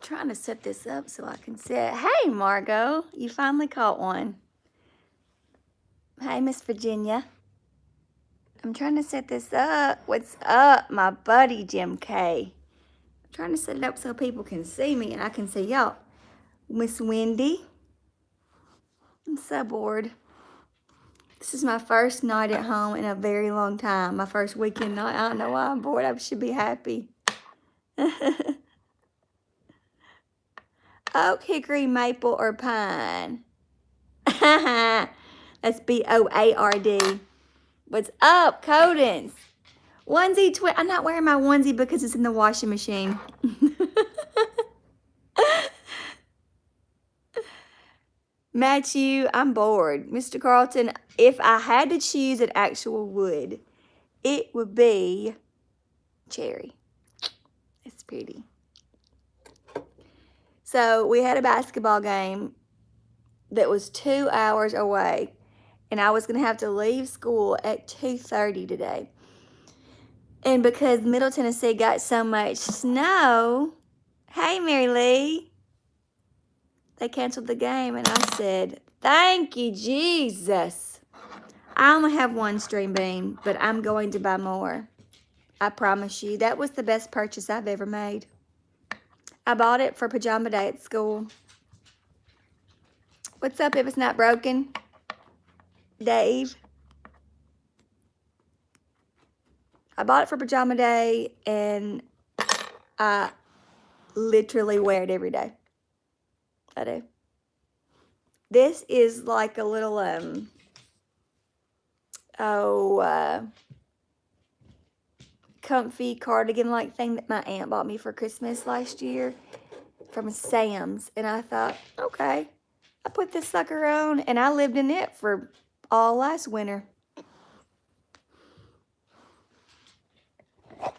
trying to set this up so I can see it. Hey, Margot, you finally caught one. Hey, Miss Virginia. I'm trying to set this up. What's up, my buddy Jim K? I'm trying to set it up so people can see me and I can see y'all. Miss Wendy. I'm so bored. This is my first night at home in a very long time. My first weekend night. I don't know why I'm bored. I should be happy. Oak, hickory, maple, or pine? That's B-O-A-R-D. What's up, Codens? Onesie twin. I'm not wearing my onesie because it's in the washing machine. Matthew, I'm bored. Mr. Carlton, if I had to choose an actual wood, it would be cherry. It's pretty. So we had a basketball game that was 2 hours away, and I was going to have to leave school at 2:30 today. And because Middle Tennessee got so much snow, hey, Mary Lee, they canceled the game, and I said, thank you, Jesus. I only have one string bean, but I'm going to buy more. I promise you. That was the best purchase I've ever made. I bought it for pajama day at school. What's up if it's not broken? Dave. I bought it for pajama day, and I literally wear it every day. I do. This is like a little, comfy cardigan-like thing that my aunt bought me for Christmas last year from Sam's. And I thought, okay, I put this sucker on, and I lived in it for all last winter.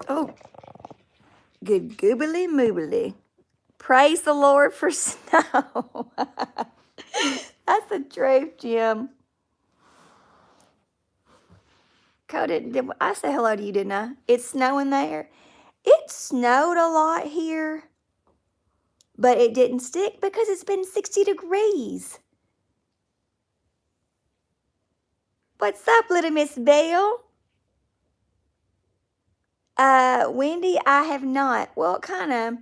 Oh, good goobly moobly. Praise the Lord for snow. That's the truth, Jim. Cody, did I say hello to you, didn't I? It's snowing there. It snowed a lot here, but it didn't stick because it's been 60 degrees. What's up, little Miss Belle? Wendy, I have not. Well, kind of.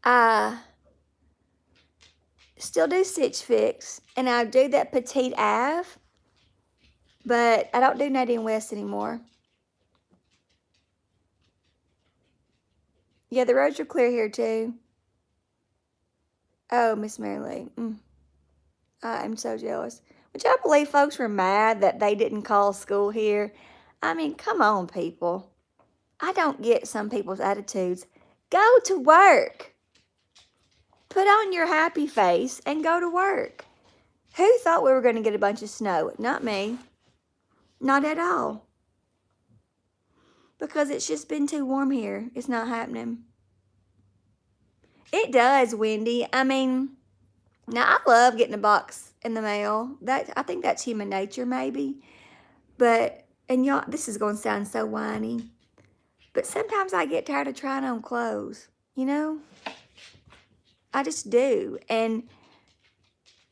I still do Stitch Fix, and I do that Petite Ave, but I don't do Nadine West anymore. Yeah, the roads are clear here, too. Oh, Miss Mary Lee. I am so jealous. Would y'all believe folks were mad that they didn't call school here? I mean, come on, people. I don't get some people's attitudes. Go to work. Put on your happy face and go to work. Who thought we were going to get a bunch of snow? Not me. Not at all. Because it's just been too warm here. It's not happening. It does, Wendy. I mean, now I love getting a box in the mail. I think that's human nature, maybe. But, and y'all, this is going to sound so whiny, but sometimes I get tired of trying on clothes, you know? I just do. And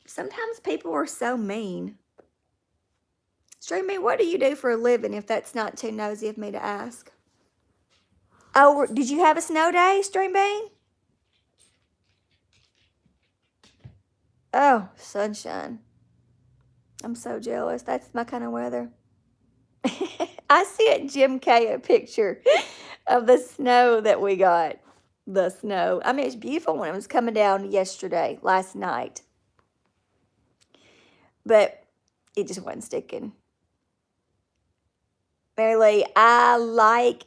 sometimes people are so mean. String Bean, what do you do for a living if that's not too nosy of me to ask? Oh, did you have a snow day, String Bean? Oh, sunshine. I'm so jealous. That's my kind of weather. I sent Jim K a picture of the snow that we got. The snow. I mean, it's beautiful when it was coming down last night. But it just wasn't sticking. Mary Lee, I like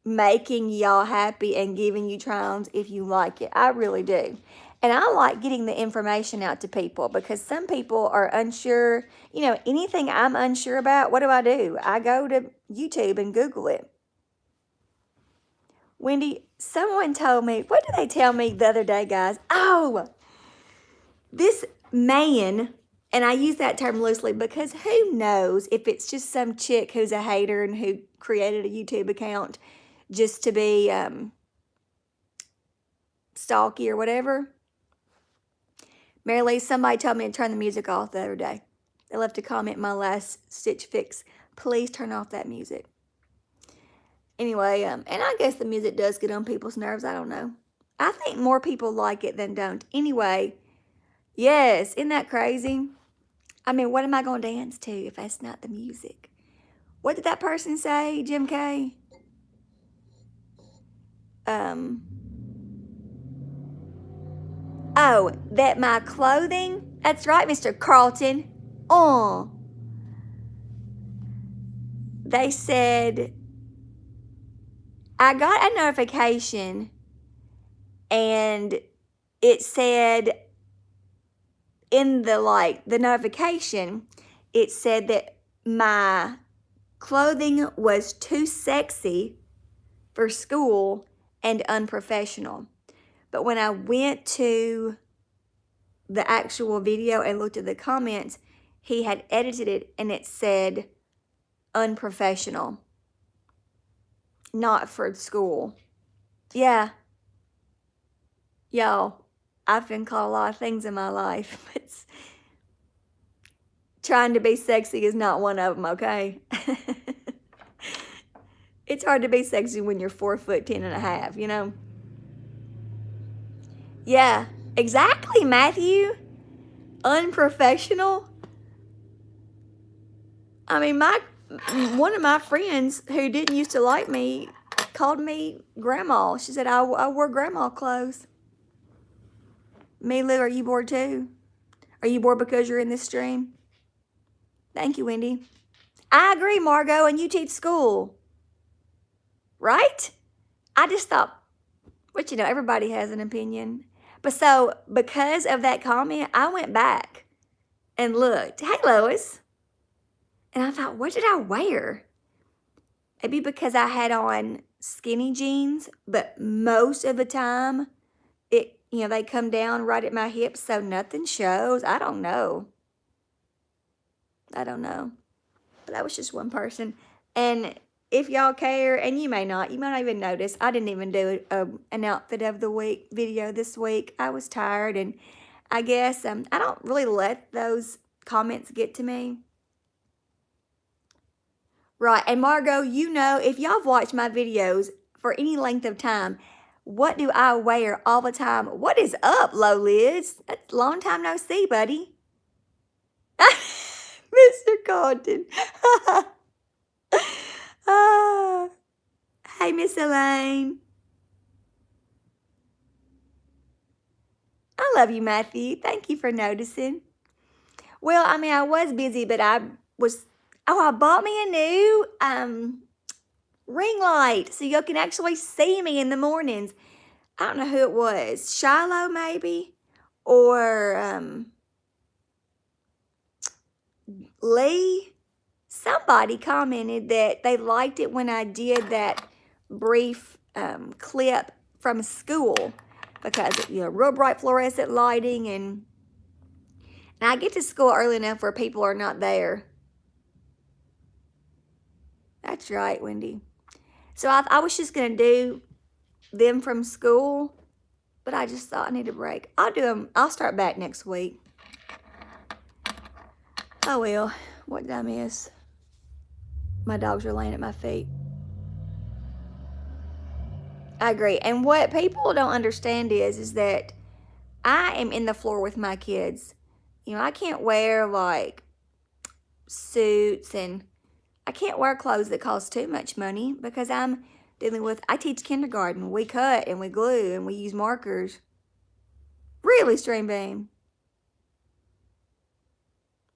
making y'all happy and giving you try-ons if you like it. I really do. And I like getting the information out to people because some people are unsure. You know, anything I'm unsure about, what do? I go to YouTube and Google it. Wendy, someone told me, what did they tell me the other day, guys? Oh, this man, and I use that term loosely because who knows if it's just some chick who's a hater and who created a YouTube account just to be stalky or whatever. Mary Lee, somebody told me to turn the music off the other day. They left a comment in my last Stitch Fix. Please turn off that music. Anyway, and I guess the music does get on people's nerves. I don't know. I think more people like it than don't. Anyway, yes, isn't that crazy? I mean, what am I going to dance to if that's not the music? What did that person say, Jim K? Oh, that my clothing? That's right, Mr. Carlton. Oh. They said, I got a notification and it said in the notification, it said that my clothing was too sexy for school and unprofessional. But when I went to the actual video and looked at the comments, he had edited it and it said unprofessional, not for school. Yeah. Y'all, I've been called a lot of things in my life, but trying to be sexy is not one of them, okay? It's hard to be sexy when you're 4'10.5", you know? Yeah, exactly, Matthew. Unprofessional. I mean, one of my friends who didn't used to like me called me grandma. She said I wore grandma clothes. Me, Lou, are you bored too? Are you bored because you're in this stream? Thank you, Wendy. I agree, Margot, and you teach school. Right? I just thought, but everybody has an opinion. But so, because of that comment, I went back and looked. Hey, Lois. And I thought, what did I wear? Maybe because I had on skinny jeans, but most of the time, they come down right at my hips, so nothing shows. I don't know. But that was just one person. And if y'all care, and you might not even notice, I didn't even do an outfit of the week video this week. I was tired, and I guess I don't really let those comments get to me. Right, and Margot, if y'all have watched my videos for any length of time, what do I wear all the time? What is up, Low Lids? That's a long time no see, buddy. Mr. Carlton. Hey, Miss Elaine. I love you, Matthew. Thank you for noticing. Well, I mean, I was busy, but I bought me a new ring light so you can actually see me in the mornings. I don't know who it was. Shiloh, maybe? Or Lee? Somebody commented that they liked it when I did that brief clip from school because, real bright fluorescent lighting, and I get to school early enough where people are not there. That's right, Wendy. So I was just going to do them from school, but I just thought I need a break. I'll do them. I'll start back next week. Oh, well. What did I miss? My dogs are laying at my feet. I agree. And what people don't understand is that I am in the floor with my kids. I can't wear like suits, and I can't wear clothes that cost too much money because I'm dealing with, I teach kindergarten. We cut and we glue and we use markers. Really, Stream Beam?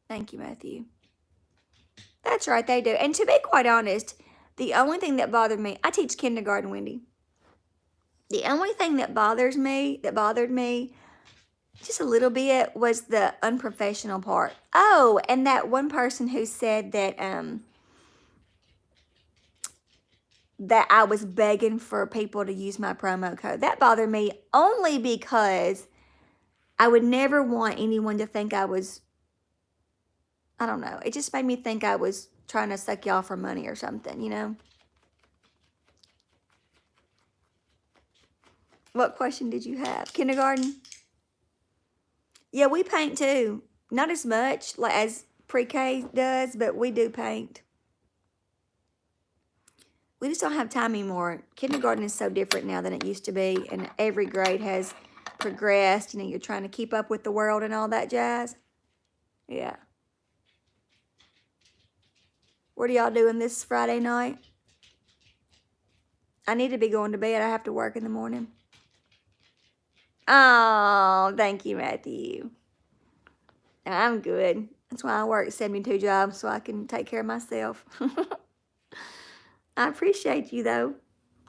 Thank you, Matthew. That's right, they do. And to be quite honest, the only thing that bothered me, I teach kindergarten, Wendy. The only thing that bothered me just a little bit was the unprofessional part. Oh, and that one person who said that that I was begging for people to use my promo code. That bothered me only because I would never want anyone to think I was, I don't know. It just made me think I was trying to suck y'all for money or something, What question did you have? Kindergarten? Yeah, we paint too. Not as much like as pre-K does, but we do paint. We just don't have time anymore. Kindergarten is so different now than it used to be, and every grade has progressed. You know, you're trying to keep up with the world and all that jazz. Yeah. What are y'all doing this Friday night? I need to be going to bed. I have to work in the morning. Oh, thank you, Matthew. I'm good. That's why I work 72 jobs, so I can take care of myself. I appreciate you, though.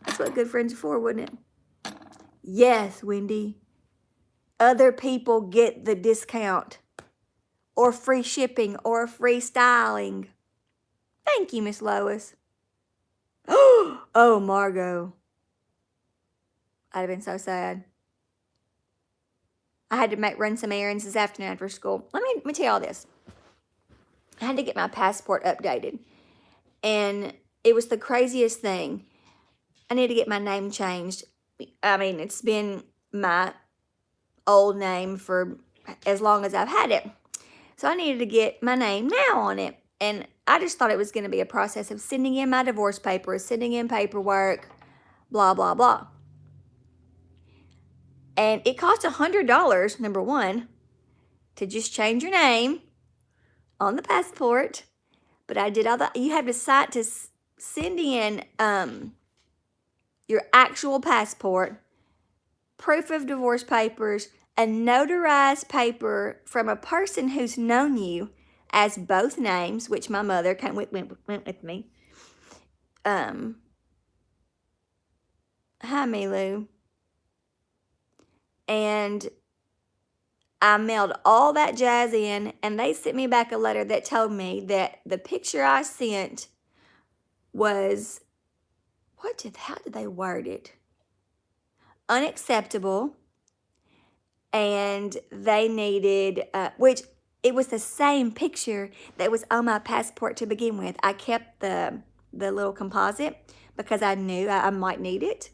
That's what good friends are for, wouldn't it? Yes, Wendy. Other people get the discount or free shipping or free styling. Thank you, Miss Lois. Oh, Margot. I'd have been so sad. I had to run some errands this afternoon after school. Let me tell y'all this. I had to get my passport updated. And it was the craziest thing. I need to get my name changed. I mean, it's been my old name for as long as I've had it. So I needed to get my name now on it. And I just thought it was going to be a process of sending in my divorce papers, sending in paperwork, blah, blah, blah. And it cost $100, number one, to just change your name on the passport. But I did all that. You have to decide to send in your actual passport, proof of divorce papers, a notarized paper from a person who's known you as both names, which my mother went with me. Hi, Milu. And I mailed all that jazz in, and they sent me back a letter that told me that the picture I sent was, how did they word it? Unacceptable. And they needed, which it was the same picture that was on my passport to begin with. I kept the little composite because I knew I might need it.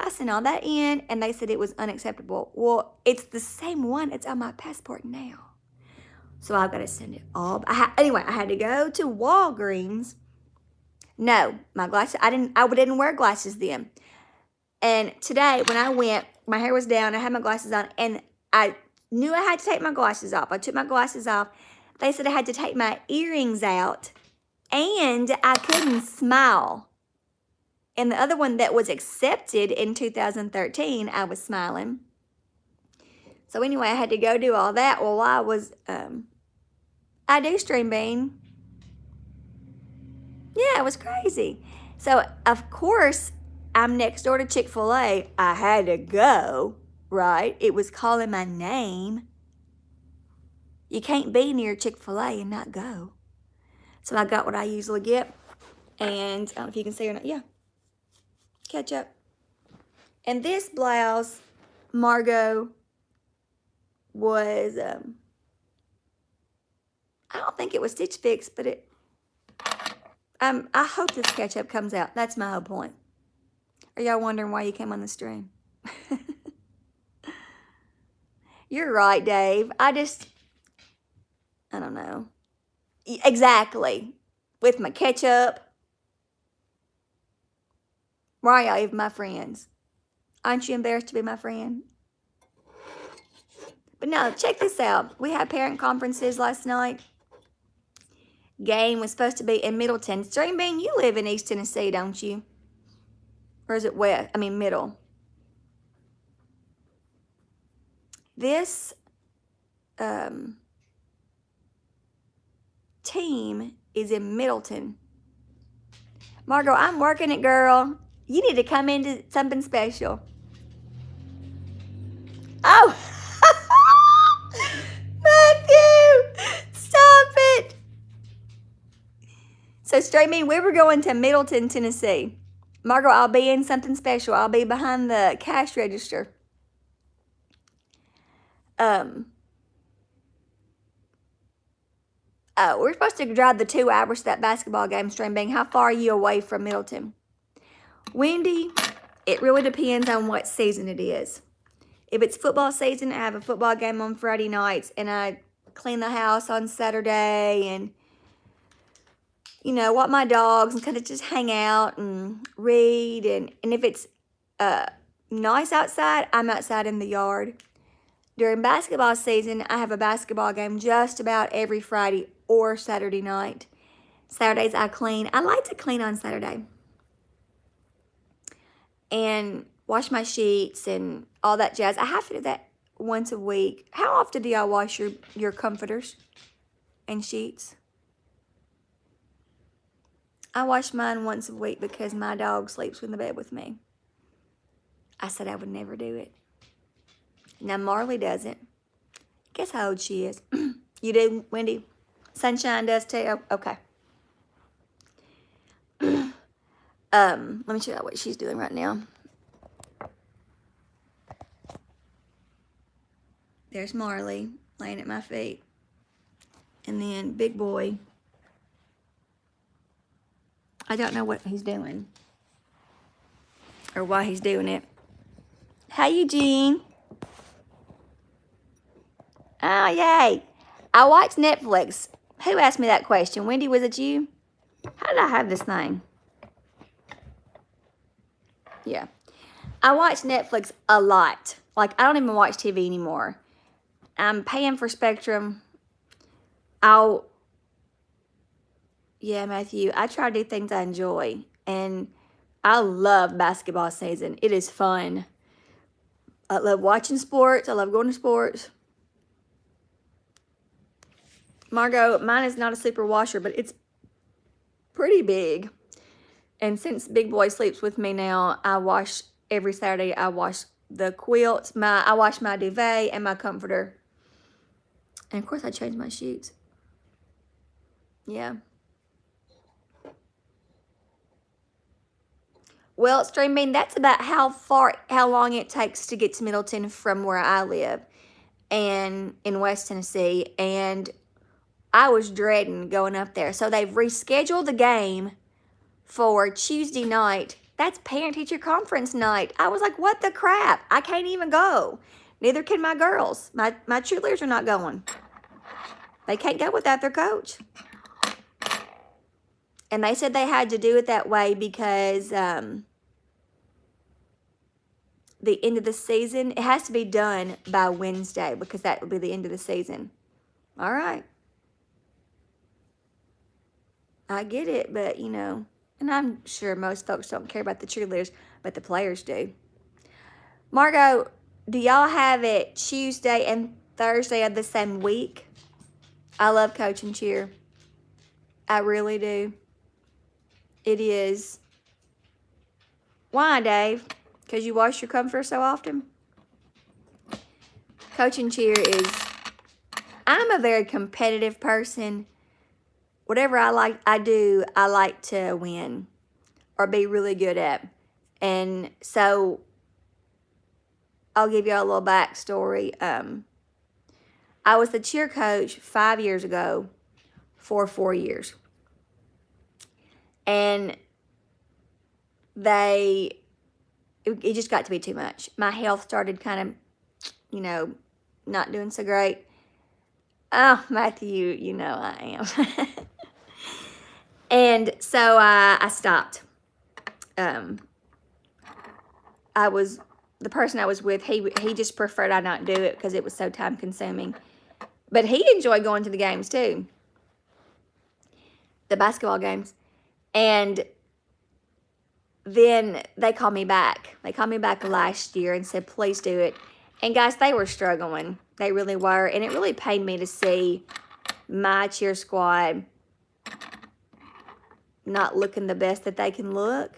I sent all that in, and they said it was unacceptable. Well, it's the same one. It's on my passport now. So I've got to send it all. Anyway, I had to go to Walgreens. No, my glasses, I didn't wear glasses then. And today, when I went, my hair was down, I had my glasses on, and I knew I had to take my glasses off. I took my glasses off. They said I had to take my earrings out, and I couldn't smile. And the other one that was accepted in 2013, I was smiling. So anyway, I had to go do all that. Well, I was, I do Stream Bean. Yeah, it was crazy. So, of course, I'm next door to Chick-fil-A. I had to go, right? It was calling my name. You can't be near Chick-fil-A and not go. So I got what I usually get. And I don't know if you can see or not. Yeah. Ketchup. And this blouse, Margot, was, I don't think it was Stitch Fix, but I hope this ketchup comes out. That's my whole point. Are y'all wondering why you came on the stream? You're right, Dave. I don't know. Exactly. With my ketchup. Why are y'all even my friends? Aren't you embarrassed to be my friend? But no, check this out. We had parent conferences last night. Game was supposed to be in Middleton. Stream Bean, you live in East Tennessee, don't you? Or is it west? I mean, middle. This team is in Middleton. Margot, I'm working it, girl. You need to come into something special. Oh! Matthew! Stop it! So, Stream Bean, we were going to Middleton, Tennessee. Margot, I'll be in something special. I'll be behind the cash register. We're supposed to drive the 2 hours to that basketball game, Stream Bean. How far are you away from Middleton? Wendy It really depends on what season it is. If it's football season, I have a football game on Friday nights, and I clean the house on Saturday, and walk my dogs and kind of just hang out and read. And if it's nice outside, I'm outside in the yard. During basketball season, I have a basketball game just about every Friday or Saturday night. Saturdays I clean. I like to clean on Saturday. And wash my sheets and all that jazz. I have to do that once a week. How often do y'all wash your comforters and sheets? I wash mine once a week because my dog sleeps in the bed with me. I said I would never do it. Now Marley doesn't. Guess how old she is. You do, Wendy? Sunshine does too? Oh, okay. Let me show you what she's doing right now. There's Marley laying at my feet. And then Big Boy. I don't know what he's doing. Or why he's doing it. Hi, Eugene. Oh, yay. I watch Netflix. Who asked me that question? Wendy, was it you? How did I have this thing? Yeah. I watch Netflix a lot. Like, I don't even watch TV anymore. I'm paying for Spectrum. Yeah, Matthew, I try to do things I enjoy. And I love basketball season. It is fun. I love watching sports. I love going to sports. Margot, mine is not a super washer, but it's pretty big. And since Big Boy sleeps with me now, I wash every Saturday. I wash the quilts. I wash my duvet and my comforter. And of course, I change my sheets. Yeah. Well, Stream Bean, that's about how long it takes to get to Middleton from where I live, and in West Tennessee. And I was dreading going up there. So they've rescheduled the game for Tuesday night. That's parent-teacher conference night. I was like, what the crap? I can't even go. Neither can my girls. My cheerleaders are not going. They can't go without their coach. And they said they had to do it that way because the end of the season, it has to be done by Wednesday because that will be the end of the season. All right. I get it, but, and I'm sure most folks don't care about the cheerleaders, but the players do. Margot, do y'all have it Tuesday and Thursday of the same week? I love coaching cheer. I really do. It is. Why, Dave? Because you wash your comforter so often? Coaching cheer is... I'm a very competitive person. Whatever I like to win or be really good at. And so I'll give you a little backstory. I was the cheer coach 5 years ago for 4 years. And it just got to be too much. My health started kind of, not doing so great. Oh, Matthew, I am. And so I stopped. The person I was with, he just preferred I not do it because it was so time consuming. But he enjoyed going to the games too. The basketball games. And then they called me back. They called me back last year and said, please do it. And guys, they were struggling. They really were. And it really pained me to see my cheer squad not looking the best that they can look.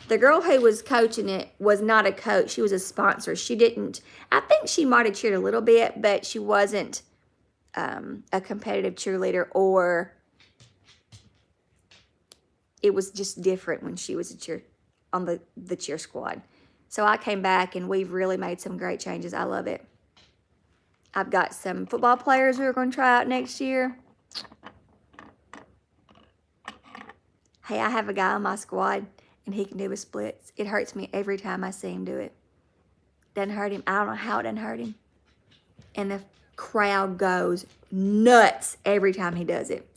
The girl who was coaching it was not a coach. She was a sponsor. I think she might have cheered a little bit, but she wasn't a competitive cheerleader, or it was just different when she was on the cheer squad. So I came back, and we've really made some great changes. I love it. I've got some football players who are going to try out next year. Hey, I have a guy on my squad. and he can do his splits. It hurts me every time I see him do it. Doesn't hurt him. I don't know how it doesn't hurt him. And the crowd goes nuts every time he does it.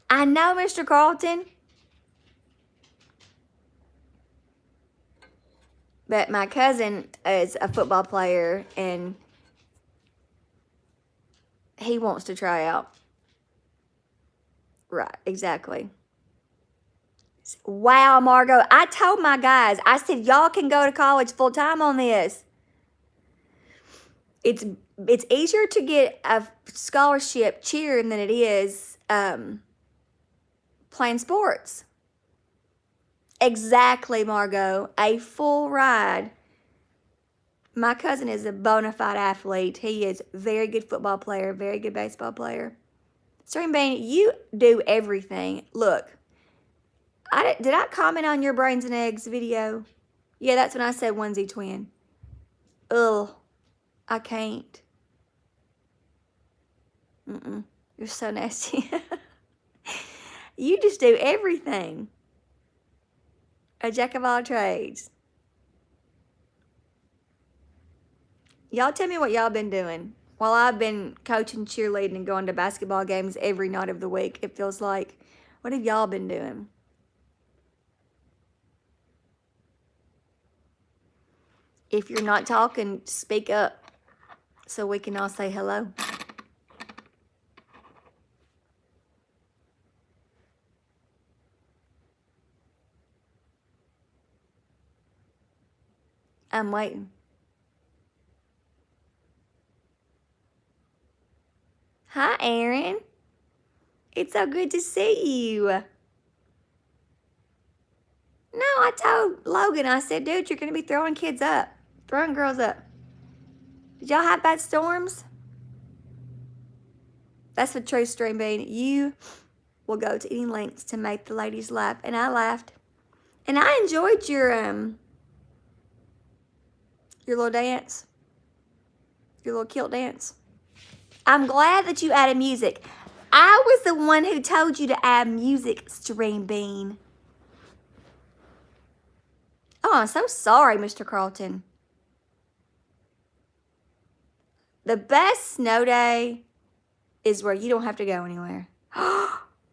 I know, Mr. Carlton. But my cousin is a football player, and he wants to try out. Right, exactly. Wow, Margot. I told my guys, I said, y'all can go to college full time on this. It's easier to get a scholarship cheering than it is playing sports. Exactly, Margot. A full ride. My cousin is a bona fide athlete. He is a very good football player, very good baseball player. Stream Bean, you do everything. Look, did I comment on your brains and eggs video? Yeah, that's when I said onesie twin. Ugh, I can't. You're so nasty. You just do everything. A jack of all trades. Y'all tell me what y'all been doing. While I've been coaching cheerleading and going to basketball games every night of the week, it feels like, what have y'all been doing? If you're not talking, speak up so we can all say hello. I'm waiting. Hi, Aaron. It's so good to see you. No, I told Logan, I said, dude, you're going to be throwing kids up, throwing girls up. Did y'all have bad storms? That's the true, Stream Bean. You will go to any lengths to make the ladies laugh. And I laughed. And I enjoyed your little dance, your little kilt dance. I'm glad that you added music. I was the one who told you to add music, Stream Bean. Oh, I'm so sorry, Mr. Carlton. The best snow day is where you don't have to go anywhere.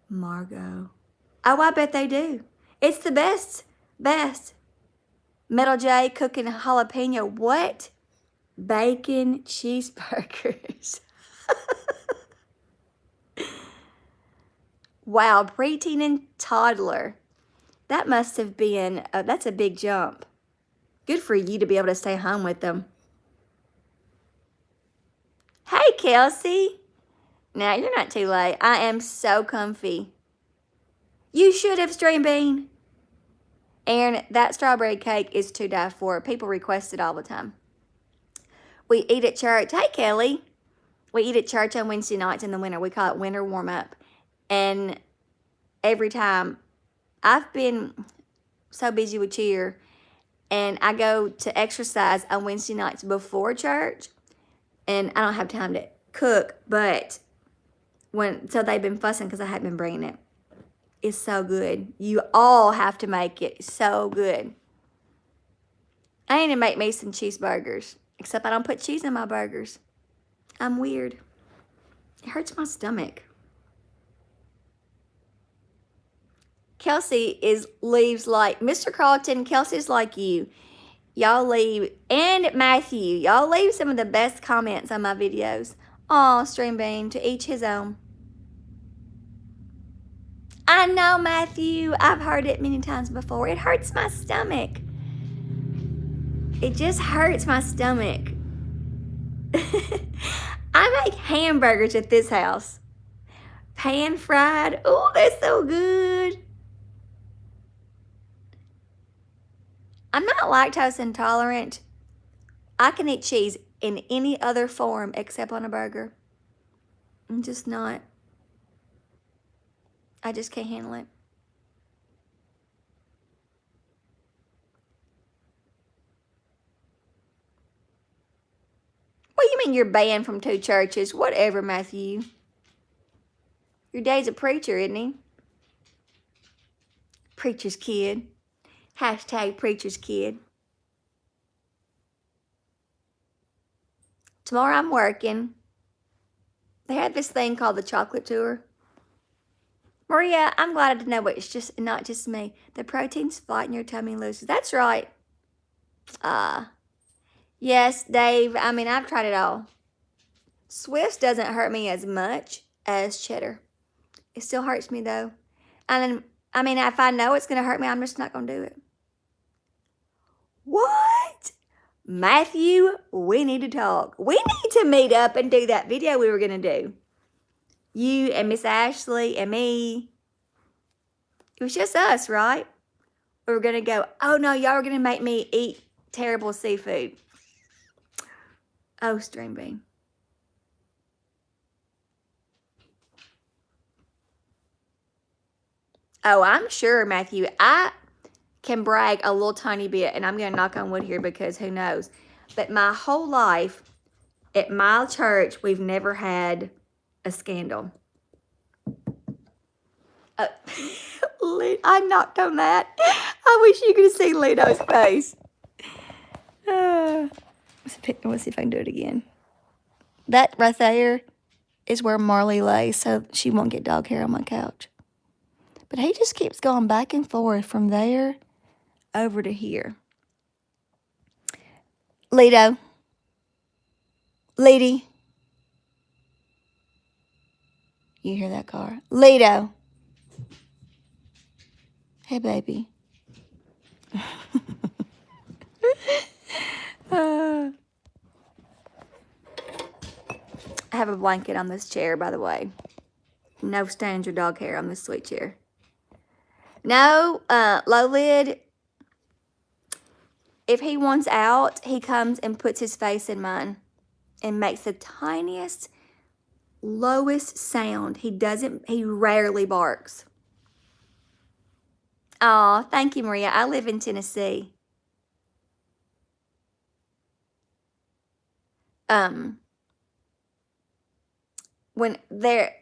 Margot. Oh, I bet they do. It's the best. Metal J cooking jalapeno. What? Bacon cheeseburgers. Wow, preteen and toddler. That must have been, that's a big jump. Good for you to be able to stay home with them. Hey, Kelsey. Now, you're not too late. I am so comfy. You should have, Stream Bean. And that strawberry cake is to die for. People request it all the time. We eat at church. Hey, Kelly. We eat at church on Wednesday nights in the winter. We call it winter warm-up. And every time, I've been so busy with cheer, and I go to exercise on Wednesday nights before church, and I don't have time to cook, but so they've been fussing because I hadn't been bringing it. It's so good. You all have to make it. It's so good. I need to make me some cheeseburgers, except I don't put cheese in my burgers. I'm weird. It hurts my stomach. Kelsey leaves like, Mr. Carlton, Kelsey's like you. Y'all leave, and Matthew, y'all leave some of the best comments on my videos. Aw, Stream Bean, to each his own. I know, Matthew. I've heard it many times before. It hurts my stomach. It just hurts my stomach. I make hamburgers at this house. Pan fried. Oh, they're so good. I'm not lactose intolerant. I can eat cheese in any other form except on a burger. I'm just not. I just can't handle it. What do you mean you're banned from 2 churches? Whatever, Matthew. Your dad's a preacher, isn't he? Preacher's kid. Hashtag preacher's kid. Tomorrow I'm working. They have this thing called the chocolate tour. Maria, I'm glad to know it's just not just me. The protein's flat in your tummy looses. That's right. Yes, Dave. I mean, I've tried it all. Swiss doesn't hurt me as much as cheddar. It still hurts me though. And I mean, if I know it's going to hurt me, I'm just not going to do it. What? Matthew, we need to talk. We need to meet up and do that video we were going to do. You and Miss Ashley and me. It was just us, right? We were going to go, oh no, y'all were going to make me eat terrible seafood. Oh, string bean. Oh, I'm sure, Matthew. I can brag a little tiny bit, and I'm going to knock on wood here because who knows. But my whole life at my church, we've never had a scandal. I knocked on that. I wish you could have seen Lito's face. Let's see if I can do it again. That right there is where Marley lays, so she won't get dog hair on my couch. But he just keeps going back and forth from there over to here. Lito. Lady. You hear that car? Lito. Hey, baby. I have a blanket on this chair, by the way. No stains or dog hair on this sweet chair. No, low lid. If he wants out, he comes and puts his face in mine and makes the tiniest, lowest sound. He rarely barks. Oh, thank you, Maria. I live in Tennessee. When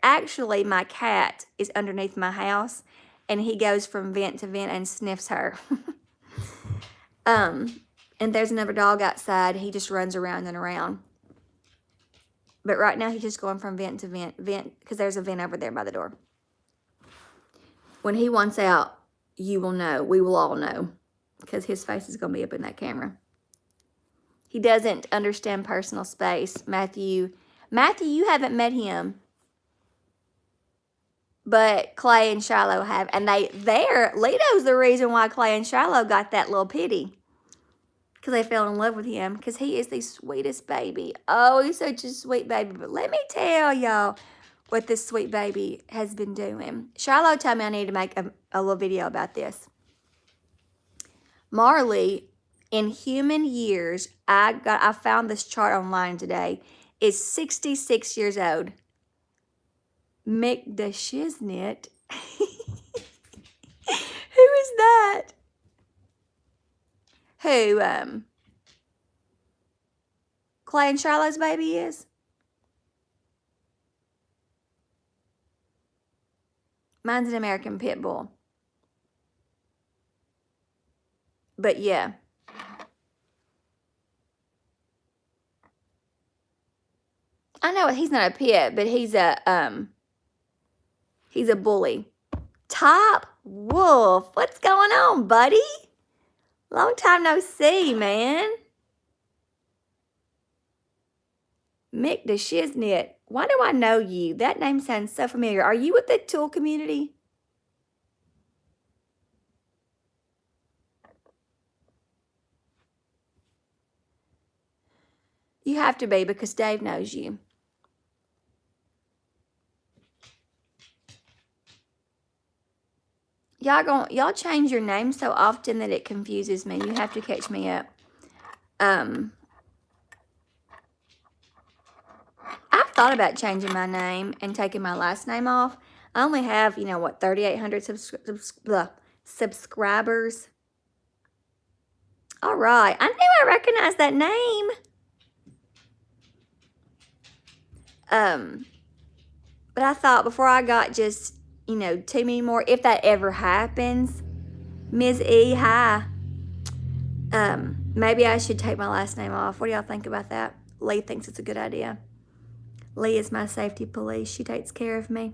actually my cat is underneath my house and he goes from vent to vent and sniffs her. And there's another dog outside. He just runs around and around. But right now he's just going from vent to vent, because there's a vent over there by the door. When he wants out, you will know. We will all know, because his face is going to be up in that camera. He doesn't understand personal space. Matthew, you haven't met him. But Clay and Shiloh have. And Lito's the reason why Clay and Shiloh got that little pity. Because they fell in love with him. Because he is the sweetest baby. Oh, he's such a sweet baby. But let me tell y'all what this sweet baby has been doing. Shiloh told me I need to make a little video about this. Marley, in human years, I found this chart online today, is 66 years old. Mick the Shiznit. Who is that? Who, Clay and Shiloh's baby is? Mine's an American Pit Bull. But yeah. I know he's not a pit, but he's a bully. Top Wolf, what's going on, buddy? Long time no see, man. Mick the Shiznit. Why do I know you? That name sounds so familiar. Are you with the Tool community? You have to be, because Dave knows you. Y'all change your name so often that it confuses me. You have to catch me up. I've thought about changing my name and taking my last name off. I only have, 3,800 subscribers. All right. I knew I recognized that name. But I thought before I got just, too many more, if that ever happens, Ms. E, hi. Maybe I should take my last name off. What do y'all think about that? Lee thinks it's a good idea. Lee is my safety police. She takes care of me.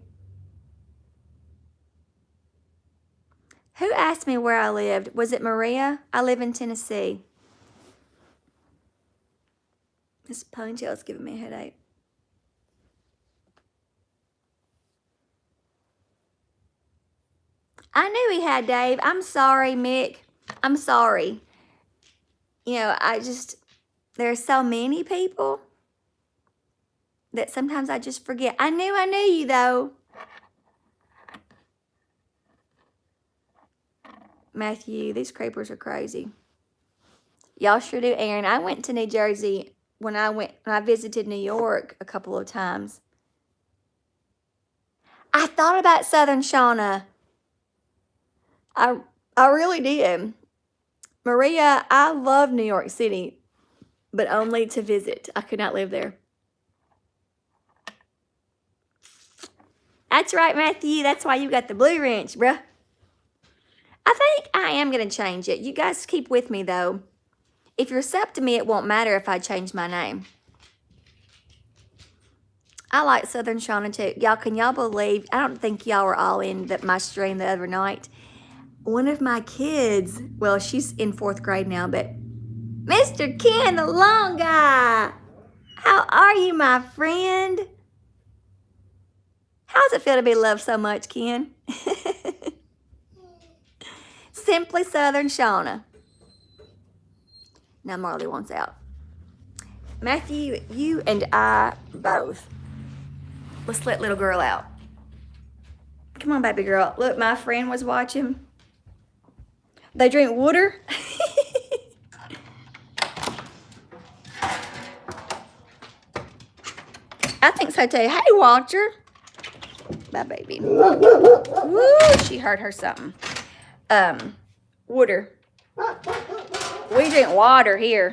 Who asked me where I lived? Was it Maria? I live in Tennessee. This ponytail is giving me a headache. I knew he had Dave. I'm sorry, Mick. I'm sorry. You know, there are so many people that sometimes I just forget. I knew you, though. Matthew, these creepers are crazy. Y'all sure do, Aaron. I went to New Jersey when I visited New York a couple of times. I thought about Southern Shauna. I really did. Maria, I love New York City, but only to visit. I could not live there. That's right, Matthew. That's why you got the Blue Ranch, bruh. I think I am going to change it. You guys keep with me, though. If you're sub to me, it won't matter if I change my name. I like Southern Shauna, too. Y'all, can y'all believe? I don't think y'all were all in my stream the other night. One of my kids, well, she's in 4th grade now, but Mr. Ken, the long guy. How are you, my friend? How's it feel to be loved so much, Ken? Simply Southern Shauna. Now Marley wants out. Matthew, you and I both. Let's let little girl out. Come on, baby girl. Look, my friend was watching. They drink water. I think so too. Hey, Walter. Bye, baby. Woo, she heard her something. Water. We drink water here.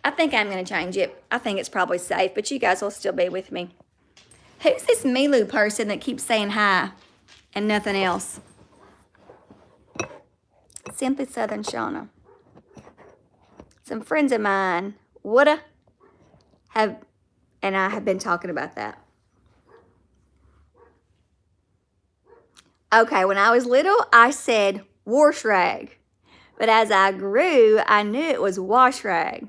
I think I'm going to change it. I think it's probably safe, but you guys will still be with me. Who's this Milu person that keeps saying hi and nothing else? Simply Southern Shauna. Some friends of mine, Woulda, and I have been talking about that. Okay, when I was little, I said wash rag. But as I grew, I knew it was wash rag.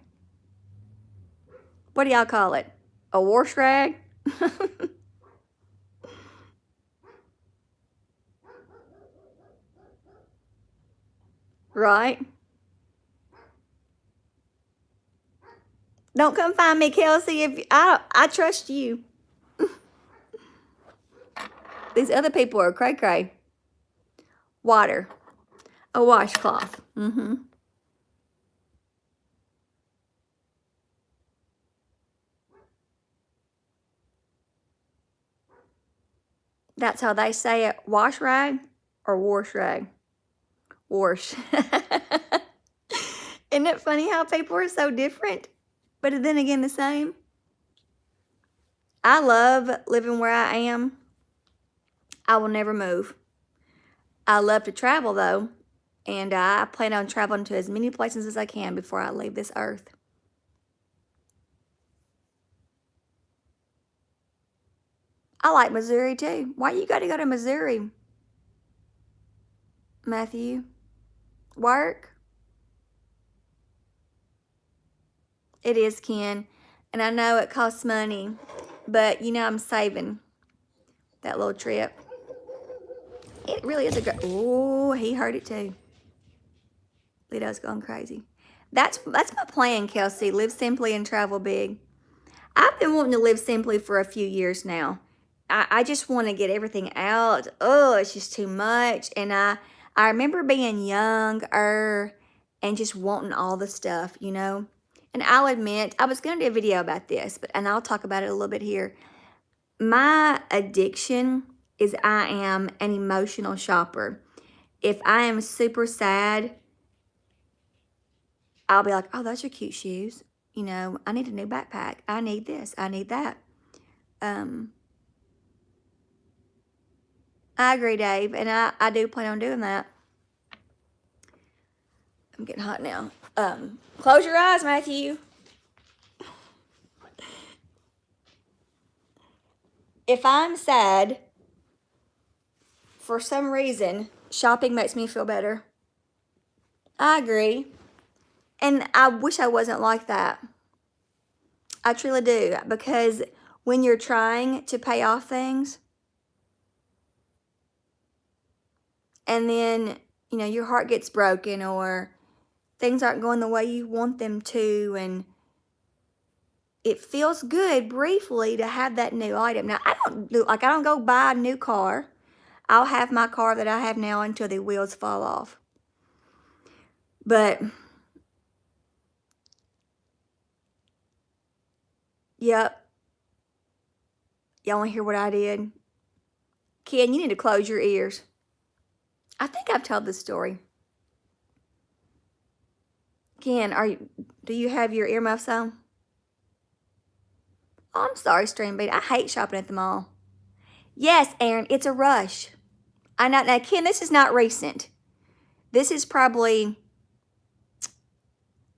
What do y'all call it? A wash rag? Right? Don't come find me, Kelsey. If I trust you. These other people are cray-cray. Water. A washcloth. Mm-hmm. That's how they say it. Wash rag or wash rag? Wash. Isn't it funny how people are so different, but then again the same? I love living where I am. I will never move. I love to travel, though, and I plan on traveling to as many places as I can before I leave this earth. I like Missouri, too. Why you got to go to Missouri, Matthew? Work? It is, Ken, and I know it costs money, but, you know, I'm saving that little trip. It really is a great... Oh, he heard it, too. Lito's going crazy. That's my plan, Kelsey. Live simply and travel big. I've been wanting to live simply for a few years now. I just want to get everything out. Oh, it's just too much. And I remember being younger and just wanting all the stuff, you know. And I'll admit, I was going to do a video about this, and I'll talk about it a little bit here. My addiction is I am an emotional shopper. If I am super sad, I'll be like, oh, those are cute shoes. You know, I need a new backpack. I need this. I need that. I agree, Dave, and I do plan on doing that. I'm getting hot now. Close your eyes, Matthew. If I'm sad, for some reason, shopping makes me feel better. I agree. And I wish I wasn't like that. I truly do. Because when you're trying to pay off things, and then, your heart gets broken or things aren't going the way you want them to, and it feels good briefly to have that new item. Now, I don't go buy a new car. I'll have my car that I have now until the wheels fall off. But, yep. Y'all want to hear what I did? Ken, you need to close your ears. I think I've told this story. Ken, do you have your earmuffs on? Oh, I'm sorry, Stream Beat. I hate shopping at the mall. Yes, Aaron, it's a rush. I know. Now, Ken, this is not recent. This is probably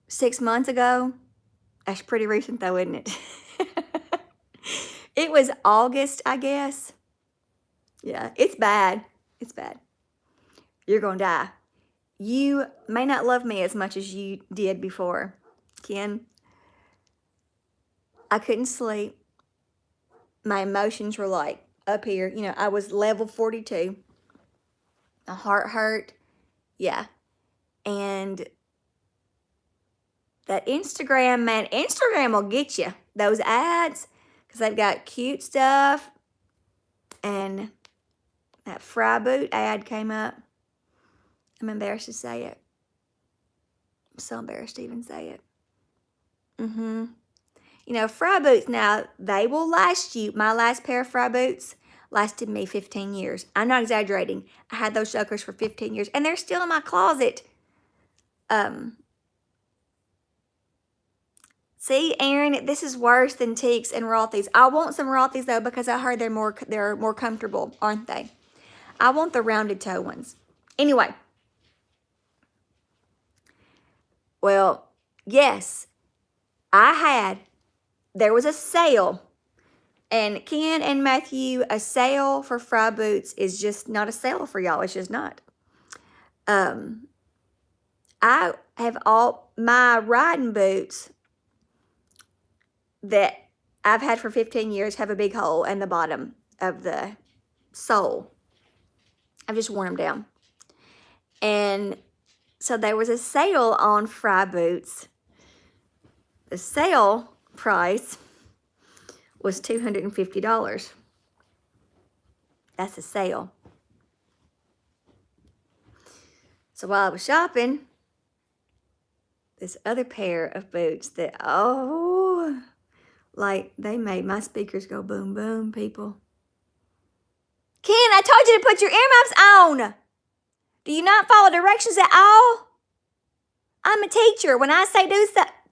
6 months ago. That's pretty recent, though, isn't it? It was August, I guess. Yeah, it's bad. It's bad. You're going to die. You may not love me as much as you did before, Ken. I couldn't sleep. My emotions were like up here. I was level 42. My heart hurt. Yeah. And that Instagram, man, Instagram will get you. Those ads, because they've got cute stuff. And that Fry Boot ad came up. I'm embarrassed to say it. I'm so embarrassed to even say it. Fry Boots, now, they will last you. My last pair of Fry Boots lasted me 15 years. I'm not exaggerating. I had those Chokers for 15 years, and they're still in my closet. See, Aaron, this is worse than Teaks and Rothy's. I want some Rothy's, though, because I heard they're more comfortable, aren't they? I want the rounded toe ones. Anyway. Well, yes, there was a sale. And Ken and Matthew, a sale for Fry Boots is just not a sale for y'all. It's just not. I have all my riding boots that I've had for 15 years have a big hole in the bottom of the sole. I've just worn them down. And so there was a sale on Fry Boots. The sale price was $250. That's a sale. So while I was shopping, this other pair of boots that, like they made my speakers go boom, boom, people. Ken, I told you to put your earmuffs on. Do you not follow directions at all? I'm a teacher. When I say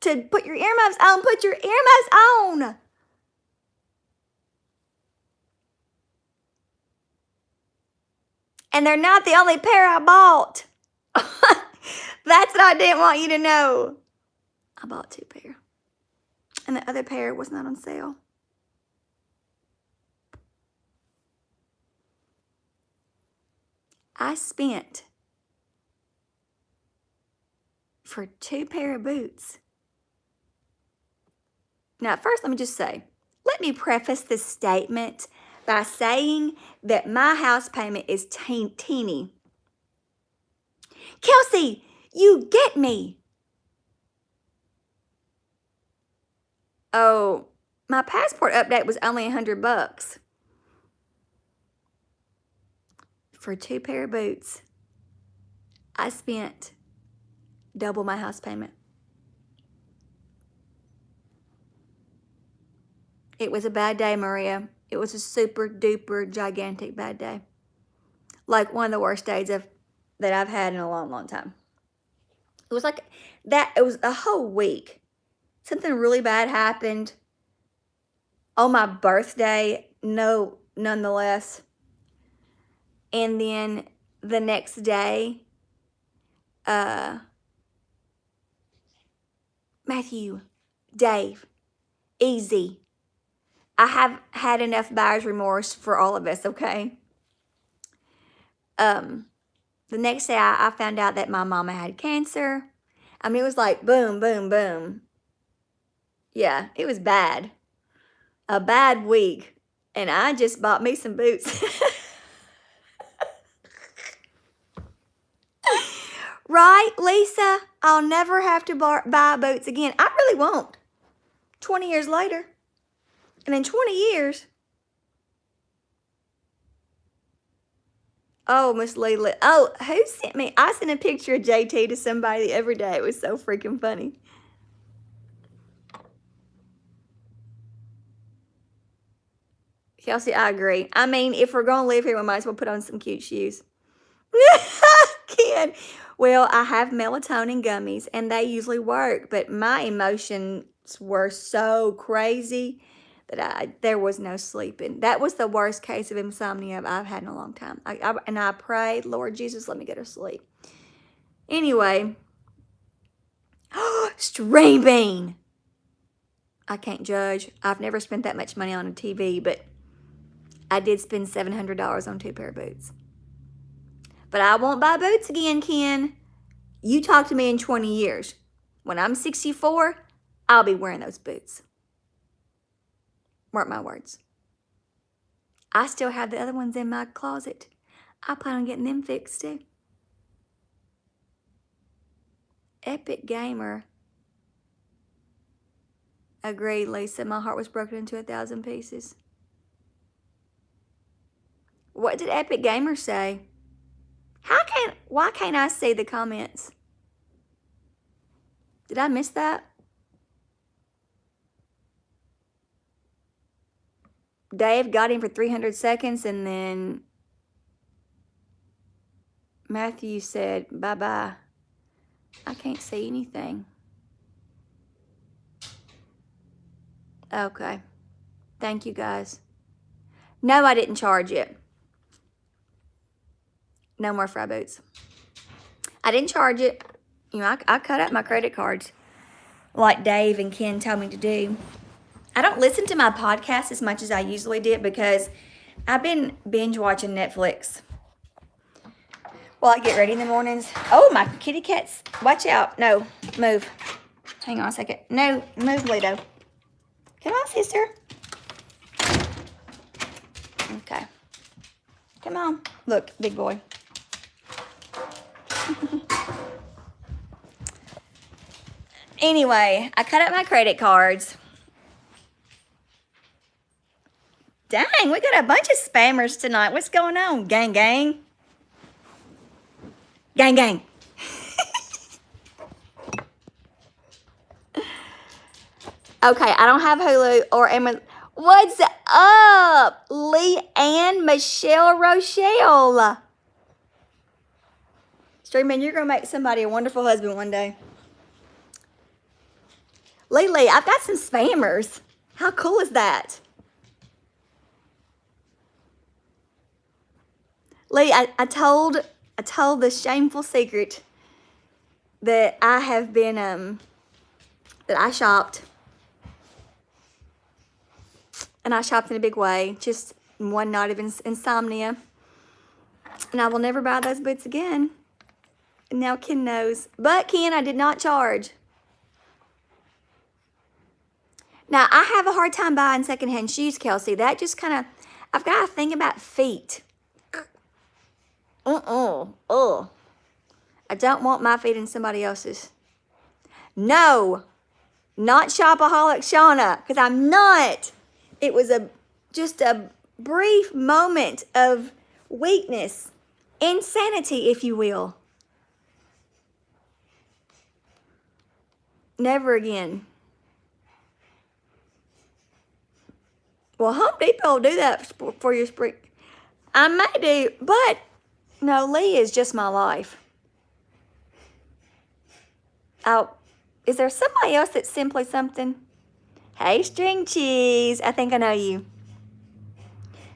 to put your earmuffs on, put your earmuffs on. And they're not the only pair I bought. That's what I didn't want you to know. I bought 2 pair. And the other pair was not on sale. I spent for 2 pair of boots. Now, first, let me just say, let me preface this statement by saying that my house payment is teeny. Kelsey, you get me. Oh, my passport update was only $100 for 2 pair of boots. I spent double my house payment. It was a bad day, Maria. It was a super duper gigantic bad day. Like one of the worst days that I've had in a long, long time. It was like that. It was a whole week. Something really bad happened on my birthday. No, nonetheless. And then the next day, Matthew, Dave, easy. I have had enough buyer's remorse for all of us, okay? The next day I found out that my mama had cancer. I mean, it was like boom, boom, boom. Yeah, it was bad. A bad week. And I just bought me some boots. Right, Lisa? I'll never have to buy boots again. I really won't. 20 years later. And in 20 years. Oh, Miss Lila. Oh, who sent me? I sent a picture of JT to somebody the other day. It was so freaking funny. Kelsey, I agree. I mean, if we're going to live here, we might as well put on some cute shoes. Ken, well, I have melatonin gummies, and they usually work, but my emotions were so crazy that there was no sleeping. That was the worst case of insomnia I've had in a long time. And I prayed, Lord Jesus, let me go to sleep. Anyway, streaming. I can't judge. I've never spent that much money on a TV, but I did spend $700 on 2 pair of boots. But I won't buy boots again, Ken. You talk to me in 20 years. When I'm 64, I'll be wearing those boots. Mark my words. I still have the other ones in my closet. I plan on getting them fixed too. Epic Gamer. Agreed, Lisa. My heart was broken into 1,000 pieces. What did Epic Gamer say? Why can't I see the comments? Did I miss that? Dave got him for 300 seconds, and then Matthew said, bye-bye. I can't see anything. Okay. Thank you, guys. No, I didn't charge it. No more fry boots. I didn't charge it. You know, I cut up my credit cards like Dave and Ken told me to do. I don't listen to my podcast as much as I usually did because I've been binge watching Netflix while I get ready in the mornings. Oh, my kitty cats. Watch out. No, move. Hang on a second. No, move, Lido. Come on, sister. Okay. Come on. Look, big boy. Anyway, I cut up my credit cards. Dang, we got a bunch of spammers tonight. What's going on? Gang, gang. Gang, gang. Okay, I don't have Hulu or Amazon. What's up, Lee Ann Michelle Rochelle? Streaming, you're going to make somebody a wonderful husband one day. Lee, I've got some spammers. How cool is that? Lee, I told the shameful secret that I have been, that I shopped. And I shopped in a big way. Just one night of insomnia. And I will never buy those boots again. And now Ken knows. But Ken, I did not charge. Now, I have a hard time buying secondhand shoes, Kelsey. That just kind of, I've got a thing about feet. I don't want my feet in somebody else's. No, not Shopaholic Shauna, because I'm not. It was just a brief moment of weakness, insanity, if you will. Never again. Well, Home Depot will do that for your spring. I may do, but no, Lee is just my life. Oh, is there somebody else that's simply something? Hey, String Cheese. I think I know you.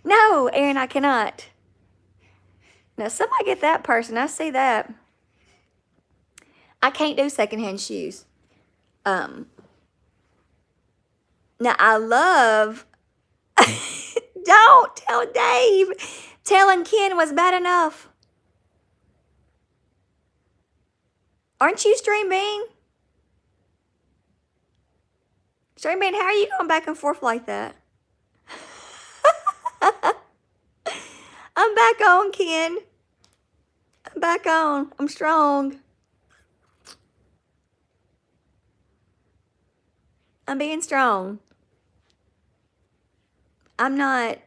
No, Aaron, I cannot. Now, somebody get that person. I see that. I can't do secondhand shoes. Now, I love... Don't tell Dave. Telling Ken was bad enough. Aren't you, Stream Bean? Stream Bean, how are you going back and forth like that? I'm back on, Ken. I'm back on. I'm strong. I'm being strong. I'm not,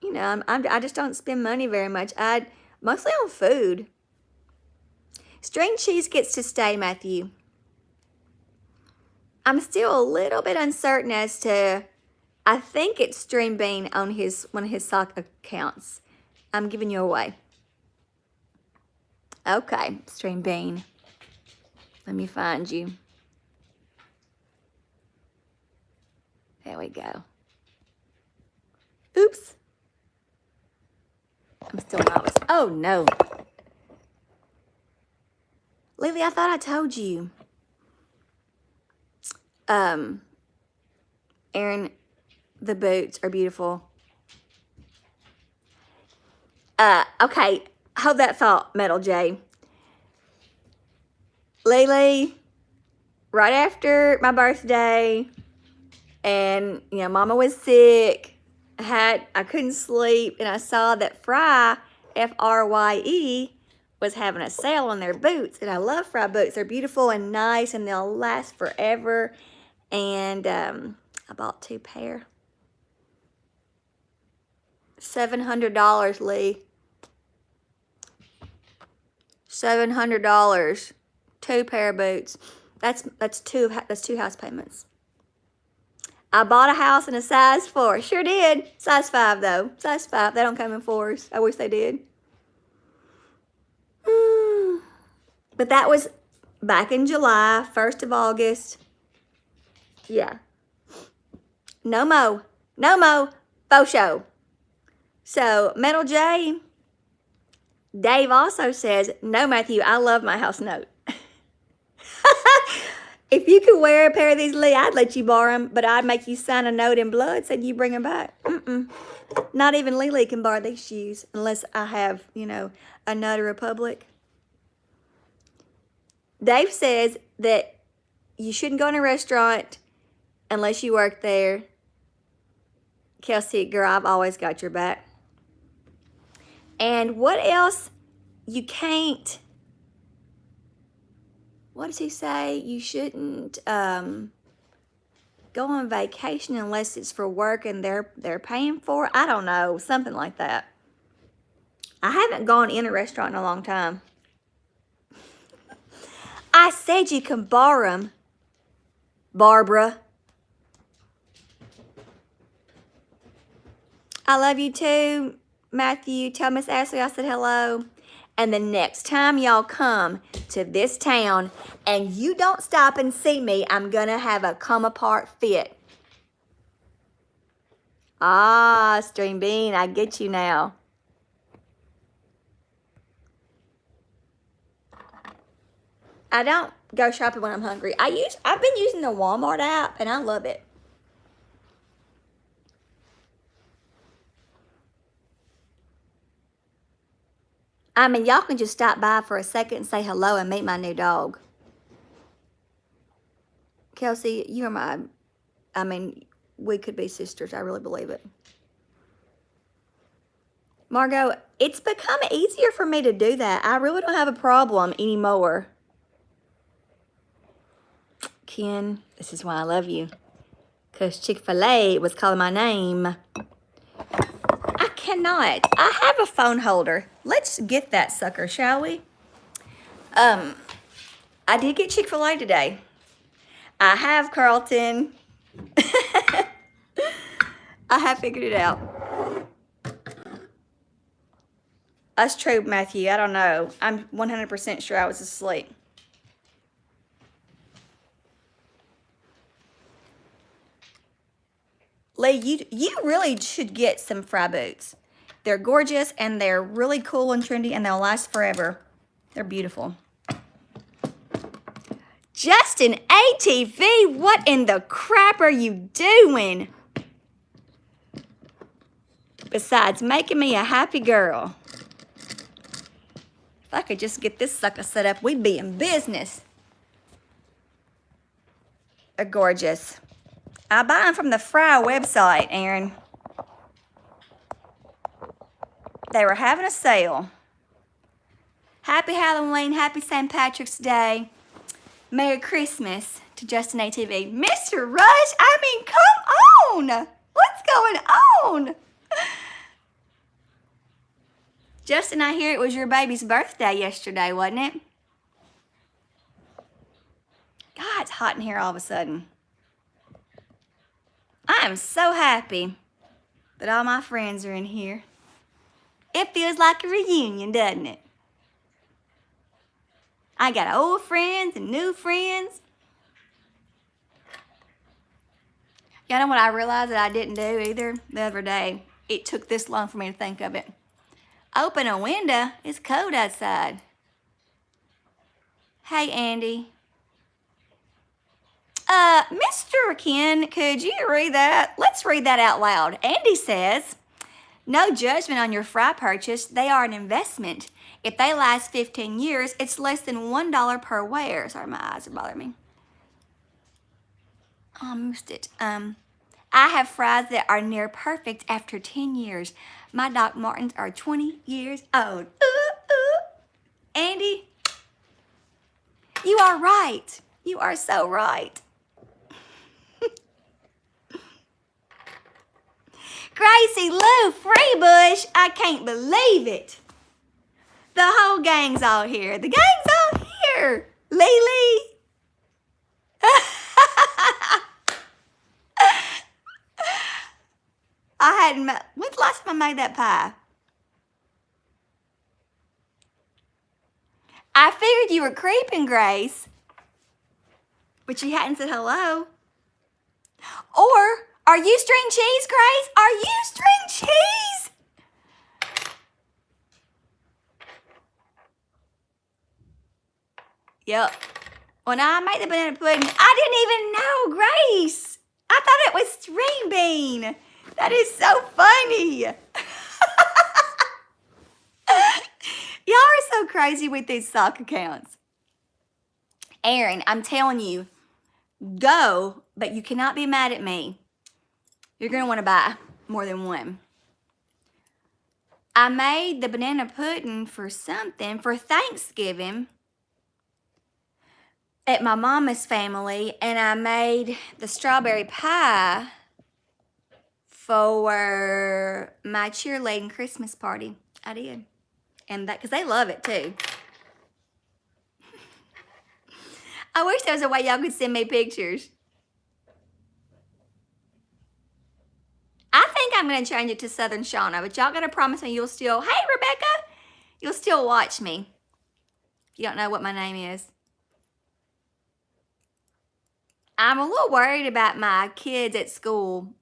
you know, I just don't spend money very much. Mostly on food. String cheese gets to stay, Matthew. I'm still a little bit uncertain as to, I think it's Stream Bean on one of his sock accounts. I'm giving you away. Okay, Stream Bean. Let me find you. There we go. Oops. I'm still not. Oh, no. Lily, I thought I told you. Aaron, the boots are beautiful. Okay. Hold that thought, Metal J. Lily, right after my birthday, and, you know, Mama was sick, I couldn't sleep, and I saw that Frye, F-R-Y-E, was having a sale on their boots, and I love Frye boots. They're beautiful and nice, and they'll last forever, and I bought 2 pair. $700, Lee. $700. 2 pair of boots. That's two house payments. I bought a house in a size 4. Sure did. Size 5 though. Size 5. They don't come in 4s. I wish they did. But that was back in July, 1st of August. Yeah. No mo. No mo. Faux show. So, Metal J, Dave also says, no, Matthew, I love my house note. If you could wear a pair of these, Lee, I'd let you borrow them, but I'd make you sign a note in blood saying you bring them back. Not even Lily can borrow these shoes unless I have, you know, a Nutty Republic. Dave says that you shouldn't go in a restaurant unless you work there. Kelsey, girl, I've always got your back. And what else? You can't... What does he say? You shouldn't go on vacation unless it's for work and they're paying for it. I don't know, something like that. I haven't gone in a restaurant in a long time. I said you can borrow them, Barbara. I love you too, Matthew. Tell Miss Ashley I said hello. And the next time y'all come to this town and you don't stop and see me, I'm going to have a come apart fit. Ah, Stream Bean, I get you now. I don't go shopping when I'm hungry. I've been using the Walmart app and I love it. I mean, y'all can just stop by for a second and say hello and meet my new dog. Kelsey, you are we could be sisters. I really believe it. Margot, it's become easier for me to do that. I really don't have a problem anymore. Ken, this is why I love you. Because Chick-fil-A was calling my name. I cannot. I have a phone holder. Let's get that sucker, shall we? I did get Chick-fil-A today. I have, Carlton. I have figured it out. That's true, Matthew. I don't know. I'm 100% sure I was asleep. Lee, you really should get some Frye boots. They're gorgeous and they're really cool and trendy and they'll last forever. They're beautiful. Justin ATV, what in the crap are you doing? Besides making me a happy girl. If I could just get this sucker set up, we'd be in business. They're gorgeous. I buy them from the Fry website, Aaron. They were having a sale. Happy Halloween, happy St. Patrick's Day. Merry Christmas to Justin ATV. Mr. Rush, I mean, come on. What's going on? Justin, I hear it was your baby's birthday yesterday, wasn't it? God, it's hot in here all of a sudden. I am so happy that all my friends are in here. It feels like a reunion, doesn't it? I got old friends and new friends. You know what I realized that I didn't do either the other day? It took this long for me to think of it. Open a window. It's cold outside. Hey, Andy. Mr. Ken, could you read that? Let's read that out loud. Andy says, no judgment on your Fry purchase. They are an investment. If they last 15 years, it's less than $1 per wear. Sorry, my eyes are bothering me. Oh, I missed it. I have Frys that are near perfect after 10 years. My Doc Martens are 20 years old. Andy, you are right. You are so right. Gracie Lou Freebush, I can't believe it. The whole gang's all here. The gang's all here. Lily. I hadn't met. When's the last time I made that pie? I figured you were creeping, Grace. But you hadn't said hello. Or, are you string cheese, Grace? Are you string cheese? Yep. When I made the banana pudding, I didn't even know, Grace. I thought it was string bean. That is so funny. Y'all are so crazy with these sock accounts. Aaron, I'm telling you, go, but you cannot be mad at me. You're going to want to buy more than one. I made the banana pudding for something for Thanksgiving at my mama's family, and I made the strawberry pie for my cheerleading Christmas party. I did. And that, because they love it too. I wish there was a way y'all could send me pictures. I think I'm going to change it to Southern Shauna, but y'all got to promise me you'll still, hey, Rebecca, you'll still watch me. If you don't know what my name is. I'm a little worried about my kids at school.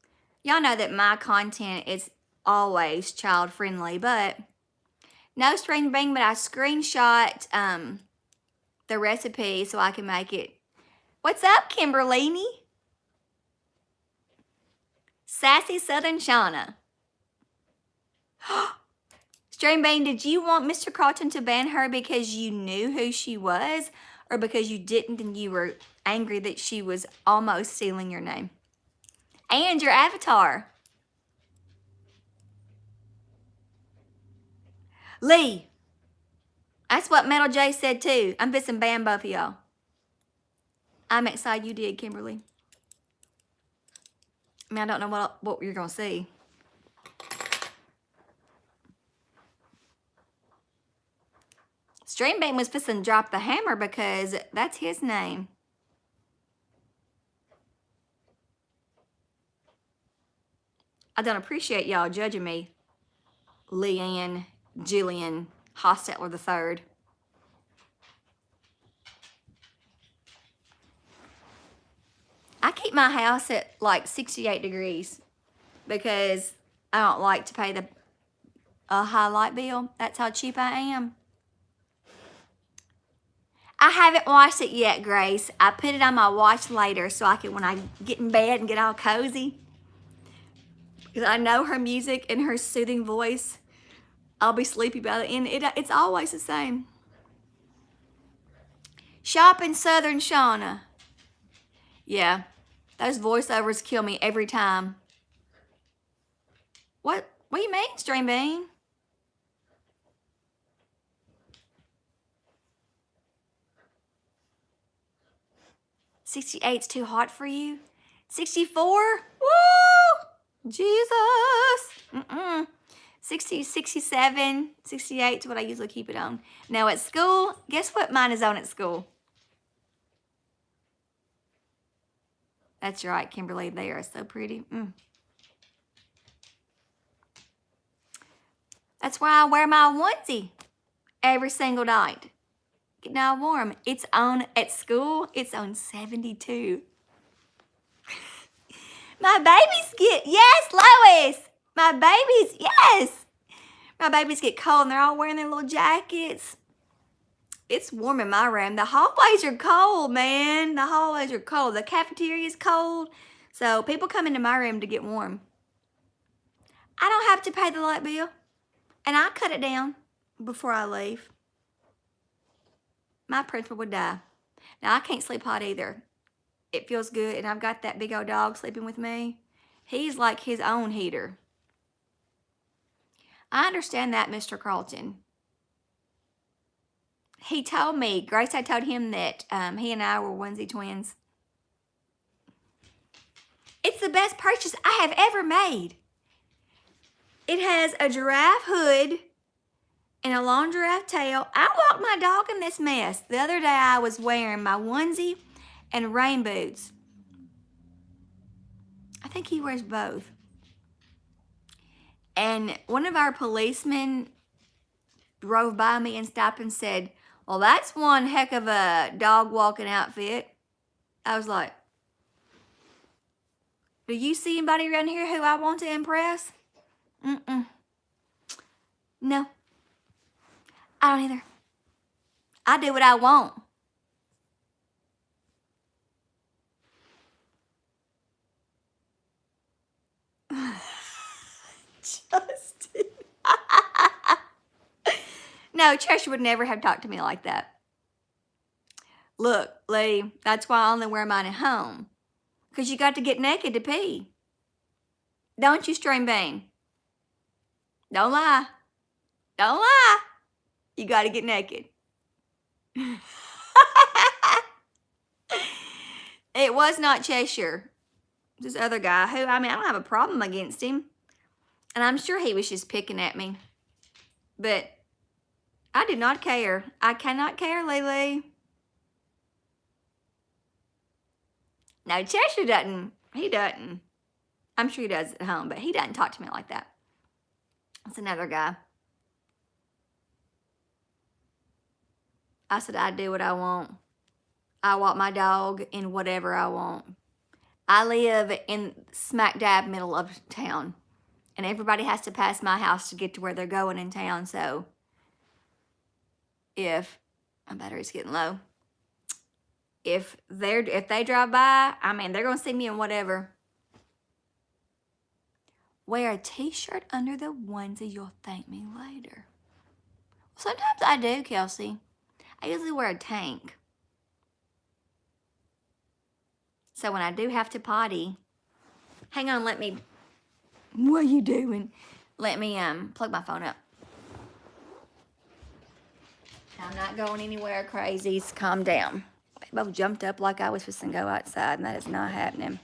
Y'all know that my content is always child friendly, but no string bean, but I screenshot the recipe so I can make it. What's up, Kimberly? Sassy Southern Shauna. String bean, did you want Mr. Carlton to ban her because you knew who she was, or because you didn't and you were angry that she was almost stealing your name? And your avatar. Lee. That's what Metal J said too. I'm fixing to ban both of y'all. I'm excited you did, Kimberly. I mean, I don't know what you're going to see. String Bean was fixing to drop the hammer because that's his name. I don't appreciate y'all judging me, Leanne, Jillian, Hostetler III. I keep my house at like 68 degrees because I don't like to pay a high light bill. That's how cheap I am. I haven't watched it yet, Grace. I put it on my watch later so I can, when I get in bed and get all cozy, because I know her music and her soothing voice, I'll be sleepy by the end. It's always the same. Shop in Southern Shauna. Yeah, those voiceovers kill me every time. What do you mean, Stream Bean? '68's too hot for you? 64? Woo! Jesus! 60, 67, 68 is what I usually keep it on. Now at school, guess what mine is on at school? That's right, Kimberly. They are so pretty. That's why I wear my onesie every single night. Getting all warm. It's on at school. It's on 72. My babies get, yes, Lois. My babies, yes. My babies get cold and they're all wearing their little jackets. It's warm in my room. The hallways are cold, man. The hallways are cold. The cafeteria is cold. So people come into my room to get warm. I don't have to pay the light bill. And I cut it down before I leave. My principal would die. Now, I can't sleep hot either. It feels good. And I've got that big old dog sleeping with me. He's like his own heater. I understand that, Mr. Carlton. He told me, Grace, I told him that he and I were onesie twins. It's the best purchase I have ever made. It has a giraffe hood and a long giraffe tail. I walked my dog in this mess. The other day I was wearing my onesie and rain boots. I think he wears both. And one of our policemen drove by me and stopped and said, well, that's one heck of a dog walking outfit. I was like, do you see anybody around here who I want to impress? No. I don't either. I do what I want. Justin. No, Cheshire would never have talked to me like that. Look, Lee, that's why I only wear mine at home. Because you got to get naked to pee. Don't you, Stream Bean? Don't lie. Don't lie. You got to get naked. It was not Cheshire. This other guy who, I don't have a problem against him. And I'm sure he was just picking at me. But I did not care. I cannot care, Lily. No, Cheshire doesn't. He doesn't. I'm sure he does at home, but he doesn't talk to me like that. It's another guy. I said I do what I want. I walk my dog in whatever I want. I live in smack dab middle of town. And everybody has to pass my house to get to where they're going in town. So if my battery's getting low, if they drive by, they're gonna see me in whatever. Wear a t-shirt under the onesie, you'll thank me later. Sometimes I do, Kelsey. I usually wear a tank. So when I do have to potty, hang on, what are you doing? Let me plug my phone up. I'm not going anywhere crazy, so calm down. They both jumped up like I was supposed to go outside, and that is not happening.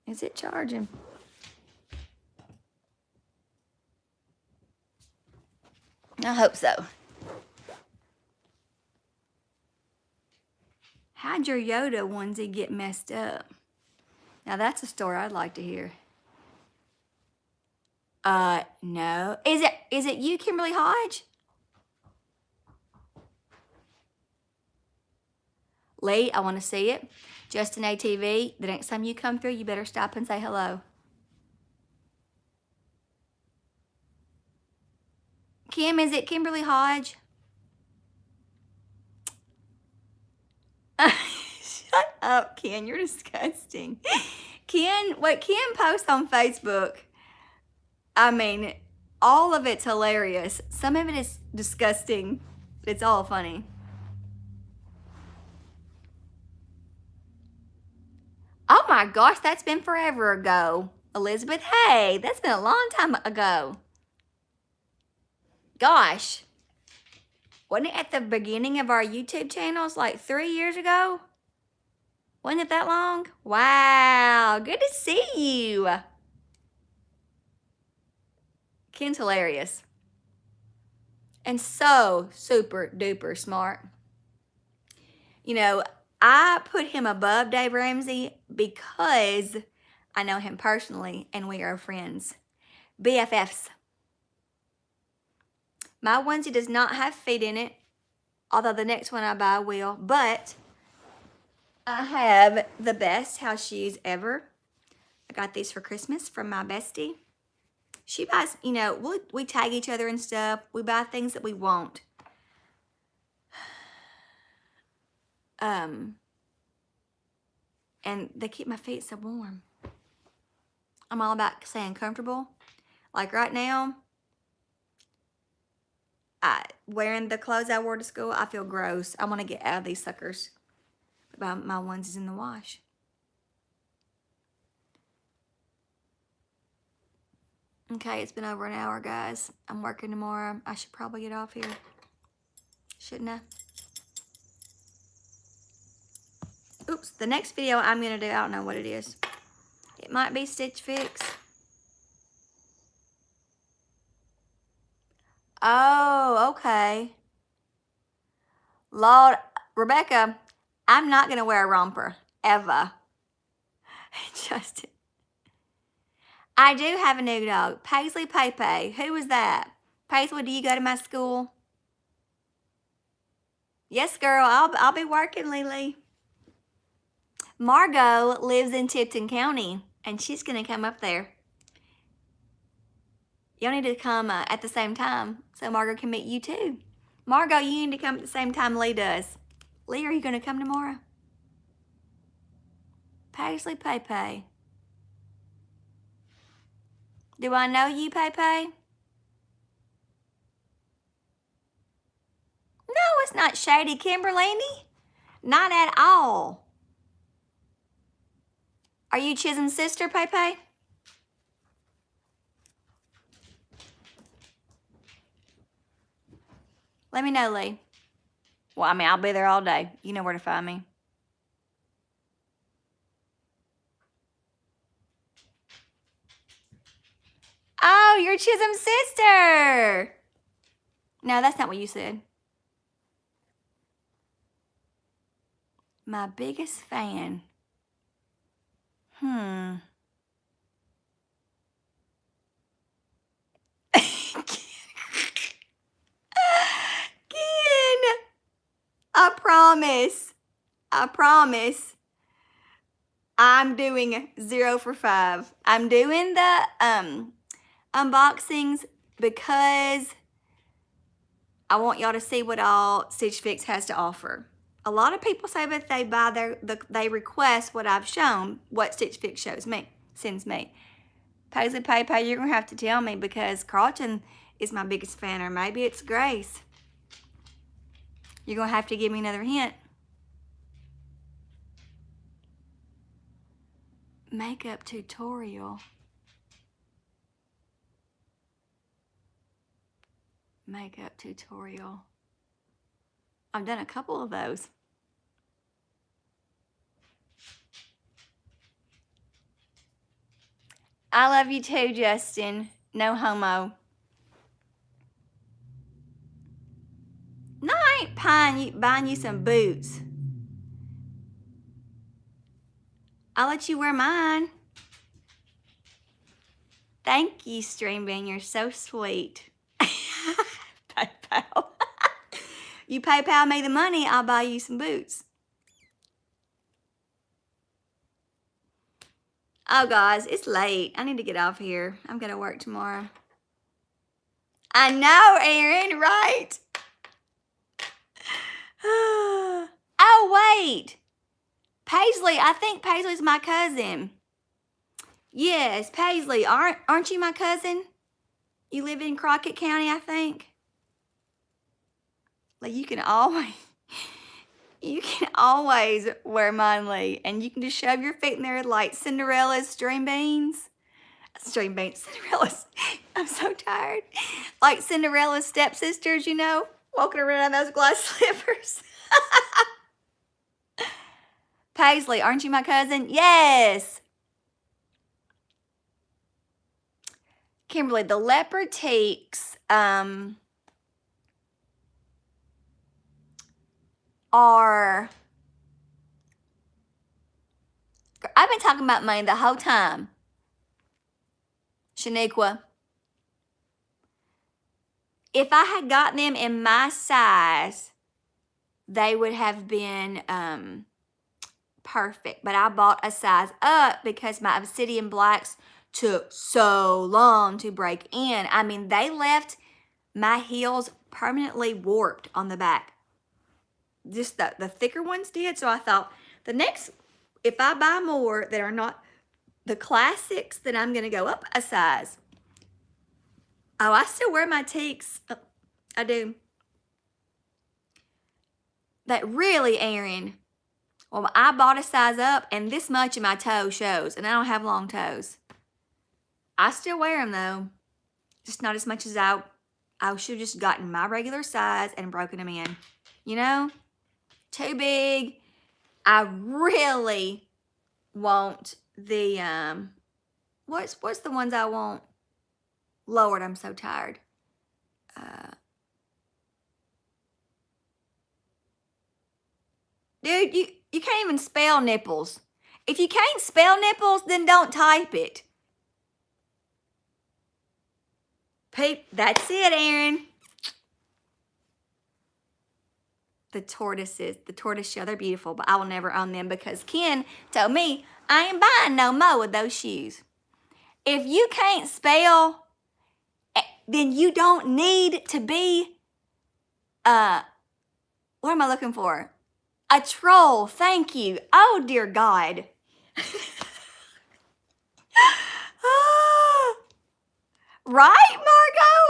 Is it charging? I hope so. How'd your Yoda onesie get messed up? Now that's a story I'd like to hear. No. Is it you, Kimberly Hodge? Lee, I want to see it. Justin ATV, the next time you come through, you better stop and say hello. Kim, is it Kimberly Hodge? Shut up, Ken. You're disgusting. Ken, what Ken posts on Facebook, I mean, all of it's hilarious. Some of it is disgusting. It's all funny. Oh my gosh, that's been forever ago. Elizabeth, hey, that's been a long time ago. Gosh. Wasn't it at the beginning of our YouTube channels like 3 years ago? Wasn't it that long? Wow, good to see you. Ken's hilarious. And so super duper smart. You know, I put him above Dave Ramsey because I know him personally and we are friends. BFFs. My onesie does not have feet in it, although the next one I buy will, but I have the best house shoes ever. I got these for Christmas from my bestie. She buys, you know, we tag each other and stuff. We buy things that we want. And they keep my feet so warm. I'm all about staying comfortable. Like right now, wearing the clothes I wore to school, I feel gross. I want to get out of these suckers. But my onesie's in the wash. Okay, it's been over an hour, guys. I'm working tomorrow. I should probably get off here. Shouldn't I? Oops, the next video I'm going to do, I don't know what it is. It might be Stitch Fix. Oh, okay. Lord, Rebecca, I'm not going to wear a romper, ever. Justin. I do have a new dog, Paisley Pepe. Who was that? Paisley, do you go to my school? Yes, girl, I'll be working, Lily. Margot lives in Tipton County, and she's going to come up there. Y'all need to come at the same time so Margot can meet you too. Margot, you need to come at the same time Lee does. Lee, are you going to come tomorrow? Paisley Pepe. Do I know you, Pepe? No, it's not shady, Kimberly. Not at all. Are you Chisholm's sister, Pepe? Let me know, Lee. Well, I mean, I'll be there all day. You know where to find me. Oh, you're Chisholm's sister. No, that's not what you said. My biggest fan. Ken, I promise, I'm doing 0 for 5. I'm doing the unboxings because I want y'all to see what all Stitch Fix has to offer. A lot of people say that they buy they request what I've shown, what Stitch Fix sends me. Paisley Pepe, you're gonna have to tell me because Carlton is my biggest fan, or maybe it's Grace. You're gonna have to give me another hint. Makeup tutorial. Makeup tutorial. I've done a couple of those. I love you too, Justin. No homo. No, I ain't buying you some boots. I'll let you wear mine. Thank you, Stream Bean. You're so sweet. PayPal. You PayPal me the money, I'll buy you some boots. Oh, guys, it's late. I need to get off here. I'm going to work tomorrow. I know, Aaron, right? Oh, wait. Paisley, I think Paisley's my cousin. Yes, Paisley, aren't you my cousin? You live in Crockett County, I think. Like you can always wear mine, Lee, and you can just shove your feet in there like Cinderella's string beans. Cinderella's. I'm so tired. Like Cinderella's stepsisters, you know, walking around in those glass slippers. Paisley, aren't you my cousin? Yes. Kimberly, the leopard teaks are... I've been talking about mine the whole time. Shaniqua. If I had gotten them in my size, they would have been perfect. But I bought a size up because my Obsidian Blacks took so long to break in. I mean, they left my heels permanently warped on the back. Just the thicker ones did. So I thought the next, if I buy more that are not the classics, then I'm going to go up a size. Oh, I still wear my teaks. I do. That really, Aaron, well, I bought a size up and this much of my toe shows, and I don't have long toes. I still wear them though, just not as much as I should have just gotten my regular size and broken them in. You know, too big. I really want the, what's the ones I want? Lord, I'm so tired. Dude, you can't even spell nipples. If you can't spell nipples, then don't type it. Peep, that's it, Aaron. The tortoises, the tortoiseshell, they're beautiful, but I will never own them because Ken told me I ain't buying no more of those shoes. If you can't spell, then you don't need to be, what am I looking for? A troll, thank you. Oh, dear God. Right, Margot?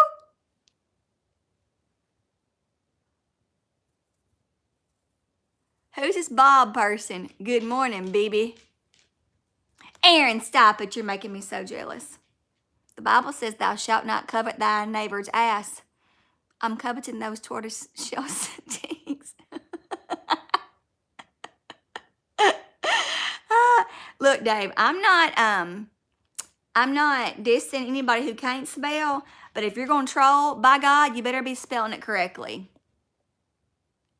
Who's this Bob person? Good morning, baby. Aaron, stop it. You're making me so jealous. The Bible says thou shalt not covet thy neighbor's ass. I'm coveting those tortoise shell things. Look, Dave, I'm not dissing anybody who can't spell, but if you're going to troll, by God, you better be spelling it correctly.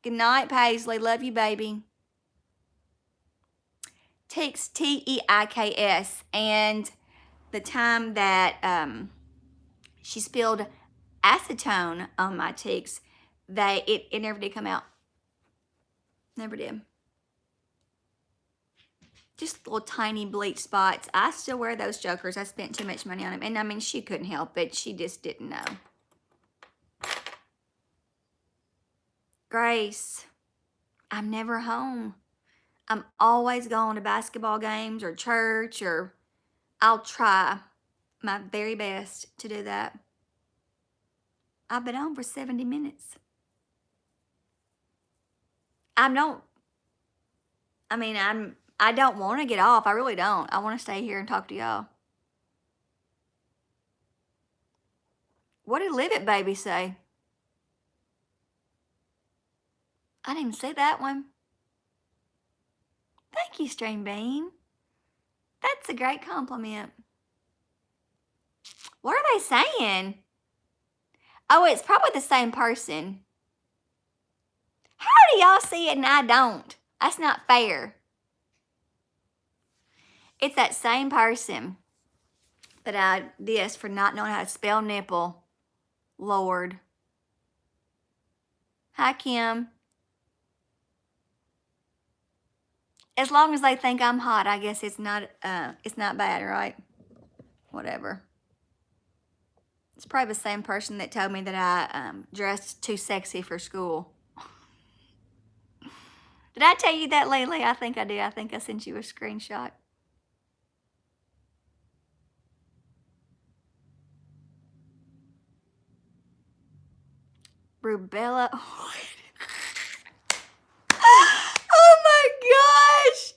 Good night, Paisley. Love you, baby. Teaks, T-E-I-K-S. And the time that she spilled acetone on my teaks, it never did come out. Never did. Just little tiny bleach spots. I still wear those jokers. I spent too much money on them. And I mean, she couldn't help it. She just didn't know. Grace, I'm never home. I'm always going to basketball games or church, or I'll try my very best to do that. I've been on for 70 minutes. I don't want to get off. I really don't. I want to stay here and talk to y'all. What did Live It Baby say? I didn't even see that one. Thank you, Stream Bean. That's a great compliment. What are they saying? Oh, it's probably the same person. How do y'all see it and I don't? That's not fair. It's that same person that I dissed for not knowing how to spell nipple. Lord. Hi, Kim. As long as they think I'm hot, I guess it's not bad, right? Whatever. It's probably the same person that told me that I dressed too sexy for school. Did I tell you that, Lily? I think I did. I think I sent you a screenshot. Rubella. Oh my gosh.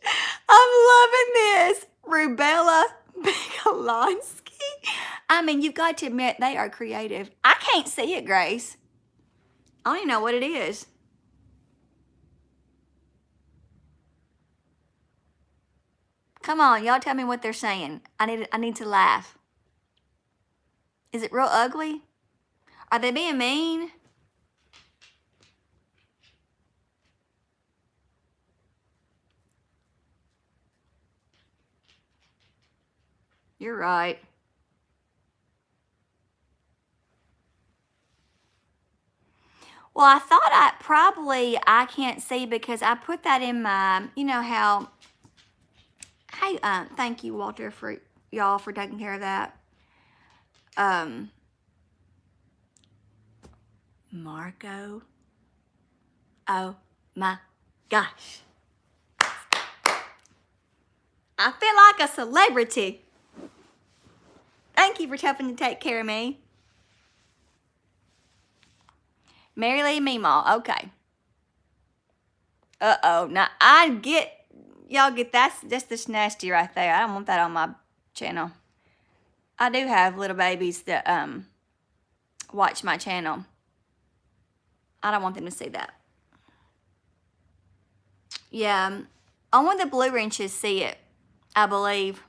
I'm loving this. Rubella Bigalonsky. I mean, you've got to admit they are creative. I can't see it, Grace. I don't even know what it is. Come on, y'all tell me what they're saying. I need to laugh. Is it real ugly? Are they being mean? You're right. Well, I thought I can't see because I put that in my, you know how, hey, thank you, Walter, for y'all for taking care of that. Marco. Oh my gosh. I feel like a celebrity. Thank you for helping to take care of me. Mary Lee Meemaw, okay. Uh-oh, now y'all get that's just nasty right there. I don't want that on my channel. I do have little babies that watch my channel. I don't want them to see that. Yeah, only the Blue Wrenches see it, I believe.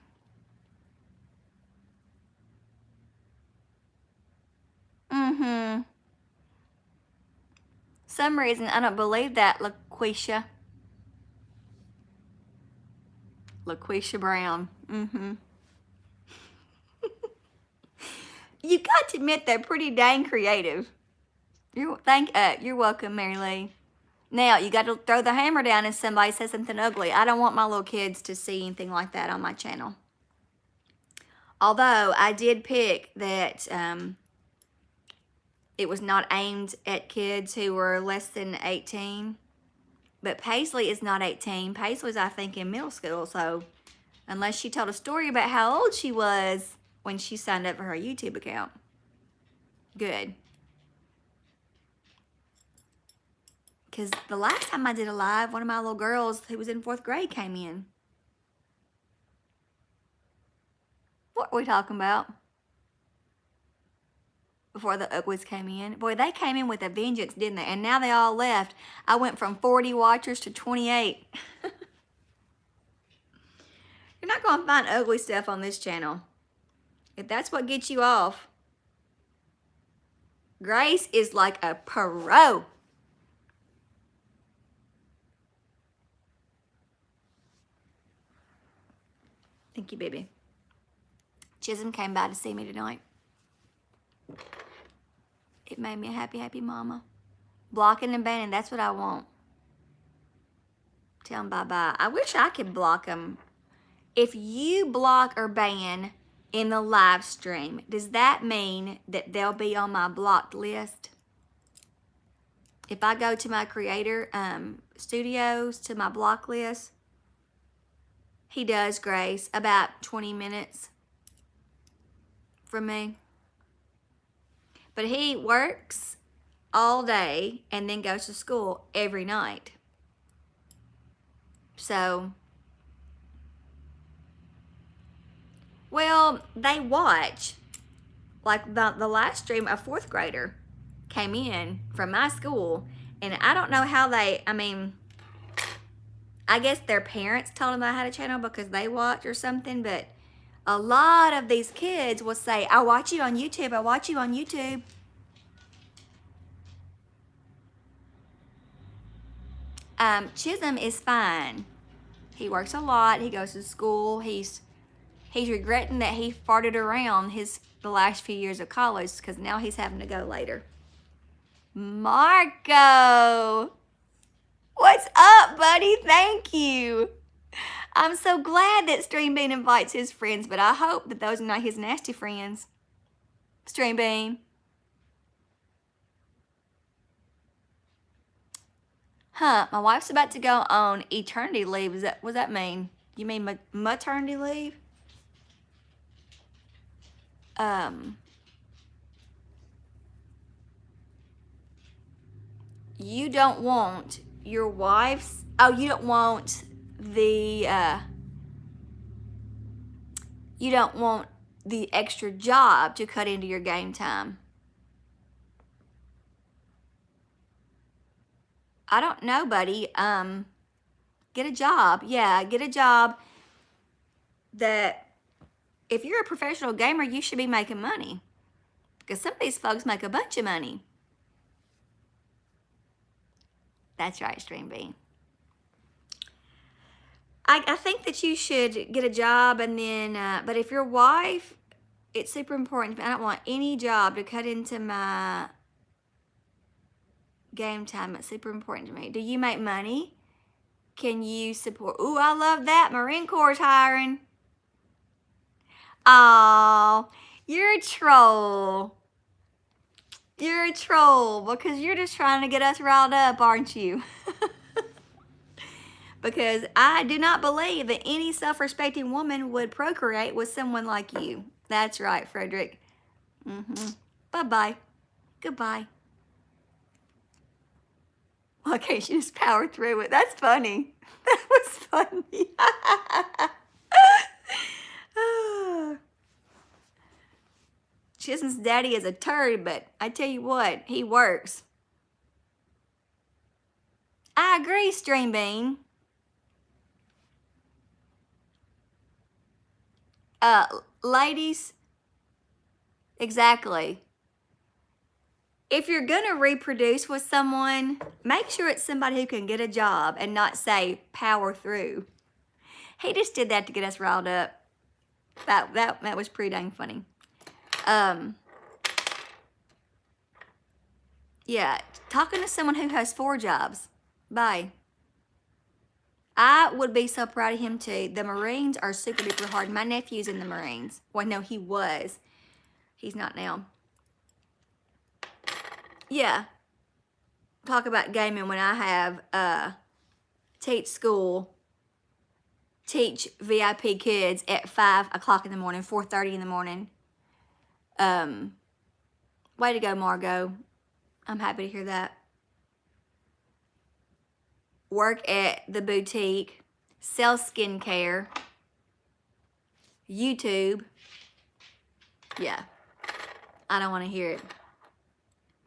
Mm-hmm. Some reason I don't believe that, LaQuisha. LaQuisha Brown. Mm-hmm. You got to admit they're pretty dang creative. You're welcome, Mary Lee. Now you got to throw the hammer down if somebody says something ugly. I don't want my little kids to see anything like that on my channel. Although I did pick that it was not aimed at kids who were less than 18. But Paisley is not 18. Paisley's, I think, in middle school. So unless she told a story about how old she was when she signed up for her YouTube account. Good. Because the last time I did a live, one of my little girls who was in 4th grade came in. What are we talking about? Before the Uglies came in. Boy, they came in with a vengeance, didn't they? And now they all left. I went from 40 watchers to 28. You're not going to find ugly stuff on this channel. If that's what gets you off. Grace is like a pro. Thank you, baby. Chisholm came by to see me tonight. It made me a happy, happy mama. Blocking and banning, that's what I want. Tell them bye-bye. I wish I could block them. If you block or ban in the live stream, does that mean that they'll be on my blocked list? If I go to my creator studios, to my block list, he does, Grace, about 20 minutes from me. But he works all day and then goes to school every night. So, well, they watch. Like the last stream, a 4th grader came in from my school, and I don't know how I guess their parents told them I had a channel because they watch or something, but a lot of these kids will say, I watch you on YouTube, I watch you on YouTube. Chisholm is fine. He works a lot, he goes to school, he's regretting that he farted around the last few years of college because now he's having to go later. Marco! What's up, buddy? Thank you. I'm so glad that Stream Bean invites his friends, but I hope that those are not his nasty friends. Stream Bean? Huh, my wife's about to go on eternity leave. What does that mean? You mean maternity leave? You don't want your wife's, you don't want you don't want the extra job to cut into your game time. I don't know, buddy. Get a job. Yeah, get a job that if you're a professional gamer, you should be making money. Because some of these folks make a bunch of money. That's right, Stream Bean. I think that you should get a job and then, but if your wife, it's super important. I don't want any job to cut into my game time. It's super important to me. Do you make money? Can you support? Ooh, I love that. Marine Corps is hiring. Oh, you're a troll. You're a troll because you're just trying to get us riled up, aren't you? Because I do not believe that any self-respecting woman would procreate with someone like you. That's right, Frederick. Bye-bye. Goodbye. Why can't you just power through it? That's funny. That was funny. Chisholm's daddy is a turd, but I tell you what, he works. I agree, Stream Bean. Ladies, exactly. If you're gonna reproduce with someone, make sure it's somebody who can get a job and not say power through. He just did that to get us riled up. That was pretty dang funny. Yeah, talking to someone who has 4 jobs. Bye. I would be so proud of him too. The Marines are super duper hard. My nephew's in the Marines. Well, no, he was. He's not now. Yeah. Talk about gaming when I have teach VIP kids at 5 o'clock in the morning, 4:30 in the morning. Way to go, Margot. I'm happy to hear that. Work at the boutique, sell skincare, YouTube. Yeah, I don't want to hear it.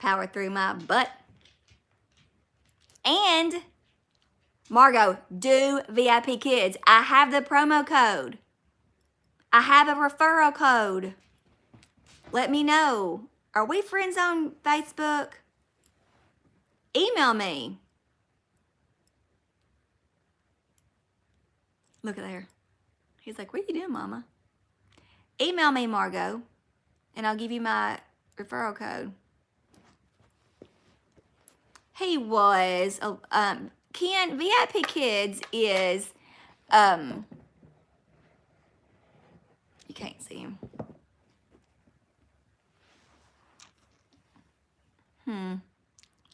Power through my butt. And Margot, do VIP Kids. I have the promo code. I have a referral code. Let me know. Are we friends on Facebook? Email me. Look at there. He's like, what are you doing, Mama? Email me, Margot, and I'll give you my referral code. He was, Ken, VIP Kids is, you can't see him.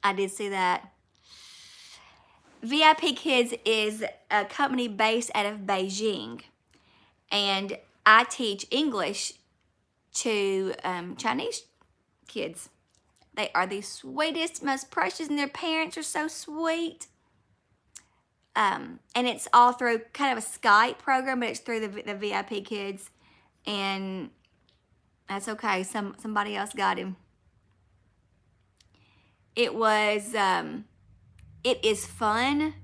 I did see that. VIP Kids is a company based out of Beijing, and I teach English to Chinese kids. They are the sweetest, most precious, and their parents are so sweet. And it's all through kind of a Skype program, but it's through the VIP Kids, and that's okay. Somebody else got him. It was, it is fun.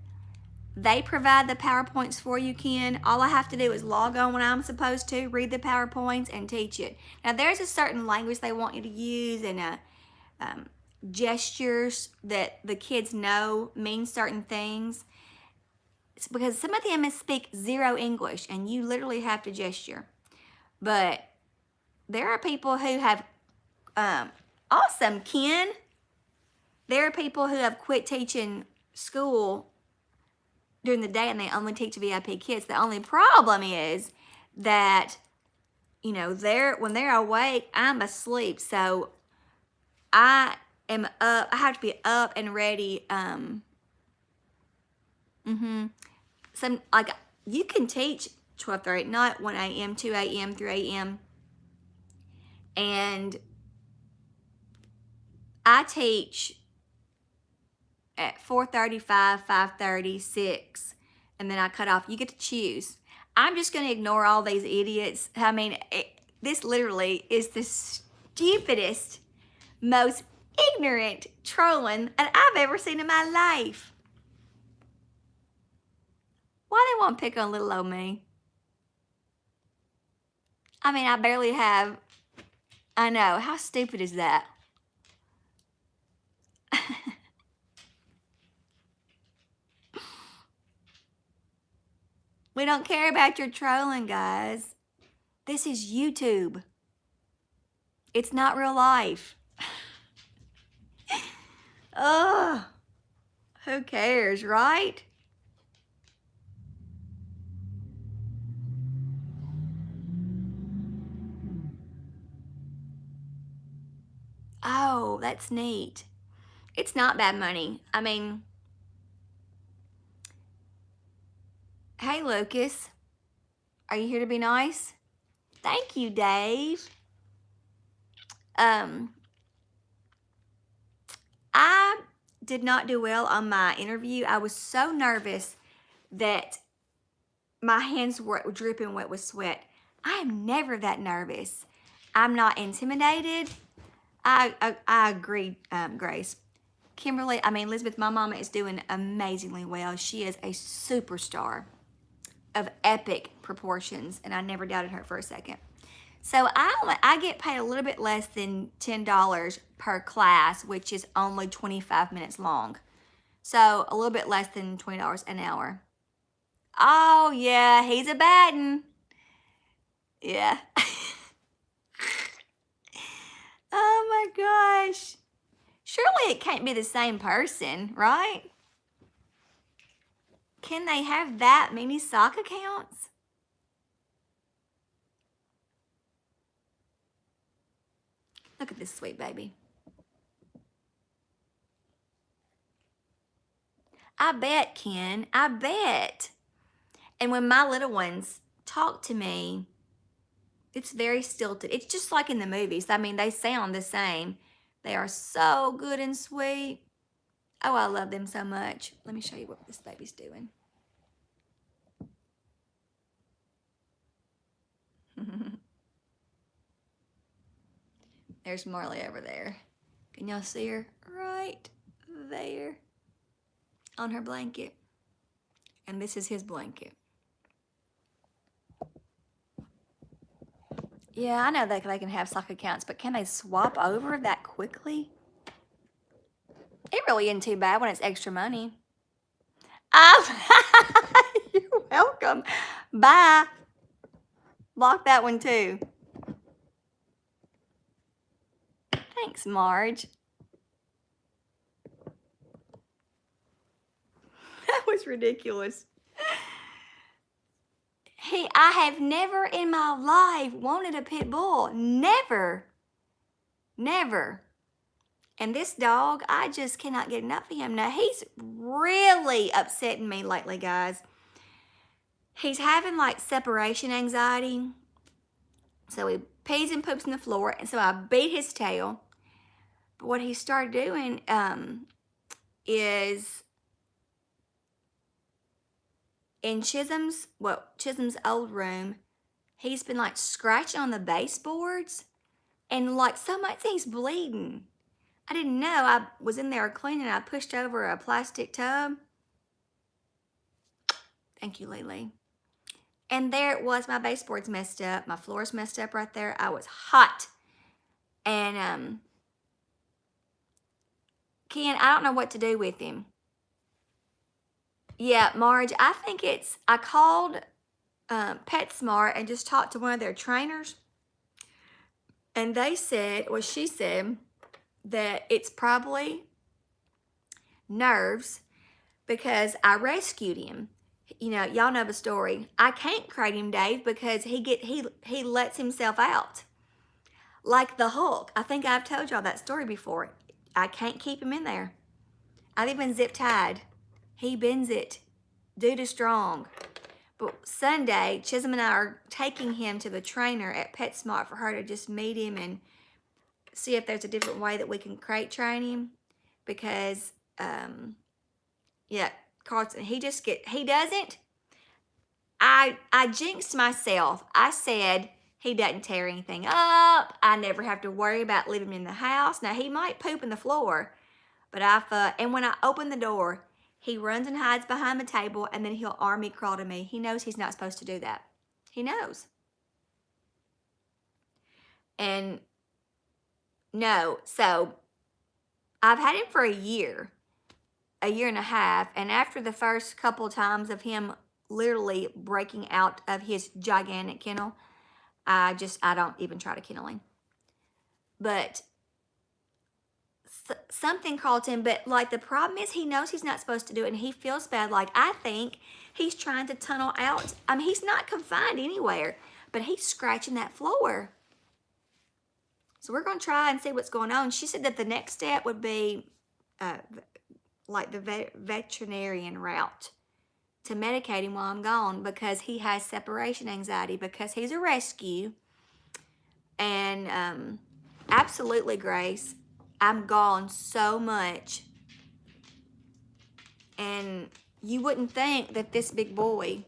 They provide the PowerPoints for you, Ken. All I have to do is log on when I'm supposed to, read the PowerPoints, and teach it. Now, there's a certain language they want you to use, and gestures that the kids know mean certain things. It's because some of them speak zero English, and you literally have to gesture. But there are people who have, awesome, Ken. There are people who have quit teaching school during the day and they only teach VIP Kids. The only problem is that you know, when they're awake, I'm asleep. So I am up. I have to be up and ready. Some, like, you can teach 12:30 at night, 1 a.m., 2 a.m., 3 a.m. And I teach at 4:35, 5:30, 6, and then I cut off. You get to choose. I'm just going to ignore all these idiots. I mean, this literally is the stupidest, most ignorant trolling that I've ever seen in my life. Why they want to pick on little old me? I mean, I barely have. I know. How stupid is that? We don't care about your trolling, guys. This is YouTube. It's not real life. Ugh. Who cares, right? Oh, that's neat. It's not bad money. I mean, hey, Lucas. Are you here to be nice? Thank you, Dave. I did not do well on my interview. I was so nervous that my hands were dripping wet with sweat. I am never that nervous. I'm not intimidated. I agree, Grace. Kimberly, Elizabeth, my mama is doing amazingly well. She is a superstar of epic proportions, and I never doubted her for a second. So I get paid a little bit less than $10 per class, which is only 25 minutes long. So a little bit less than $20 an hour. Oh, yeah, he's a bad one. Yeah. Oh, my gosh. Surely it can't be the same person, right? Can they have that many sock accounts? Look at this sweet baby. I bet, Ken. I bet. And when my little ones talk to me, it's very stilted. It's just like in the movies. I mean, they sound the same. They are so good and sweet. Oh, I love them so much. Let me show you what this baby's doing. There's Marley over there. Can y'all see her? Right there on her blanket. And this is his blanket. Yeah, I know that they can have sock accounts, but can they swap over that quickly? It really isn't too bad when it's extra money. You're welcome. Bye. Block that one too. Thanks, Marge. That was ridiculous. I have never in my life wanted a pit bull. Never. Never. And this dog, I just cannot get enough of him. Now, he's really upsetting me lately, guys. He's having like separation anxiety. So he pees and poops on the floor. And so I beat his tail. But what he started doing is in Chisholm's old room, he's been like scratching on the baseboards. And like so much he's bleeding. I didn't know. I was in there cleaning. I pushed over a plastic tub. Thank you, Lily. And there it was. My baseboard's messed up. My floor's messed up right there. I was hot. And Ken, I don't know what to do with him. Yeah, Marge, I think I called PetSmart and just talked to one of their trainers. And they said, well, she said that it's probably nerves because I rescued him. You know, y'all know the story. I can't crate him, Dave, because he lets himself out. Like the Hulk. I think I've told y'all that story before. I can't keep him in there. I've even zip tied. He bends it. Dude is strong. But Sunday, Chisholm and I are taking him to the trainer at PetSmart for her to just meet him and see if there's a different way that we can crate train him. Because, yeah, Carlton, he doesn't. I jinxed myself. I said he doesn't tear anything up. I never have to worry about leaving him in the house. Now, he might poop in the floor, but and when I open the door, he runs and hides behind the table, and then he'll army crawl to me. He knows he's not supposed to do that. He knows. And no, so I've had him for a year and a half, and after the first couple times of him literally breaking out of his gigantic kennel, I don't even try to kennel him. But something called him, but like the problem is he knows he's not supposed to do it, and he feels bad. Like, I think he's trying to tunnel out. I mean, he's not confined anywhere, but he's scratching that floor. So we're going to try and see what's going on. She said that the next step would be like the veterinarian route to medicate him while I'm gone, because he has separation anxiety, because he's a rescue. And absolutely, Grace, I'm gone so much. And you wouldn't think that this big boy,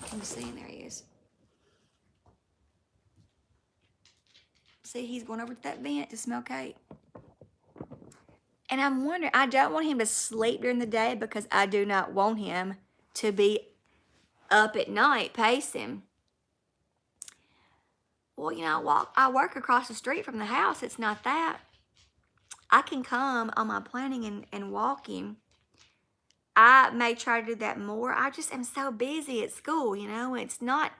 can you see him? There he is. See, he's going over to that vent to smell Kate. And I'm wondering, I don't want him to sleep during the day because I do not want him to be up at night pacing. Well, you know, I work across the street from the house. It's not that. I can come on my planning and walk him. I may try to do that more. I just am so busy at school, you know. It's not,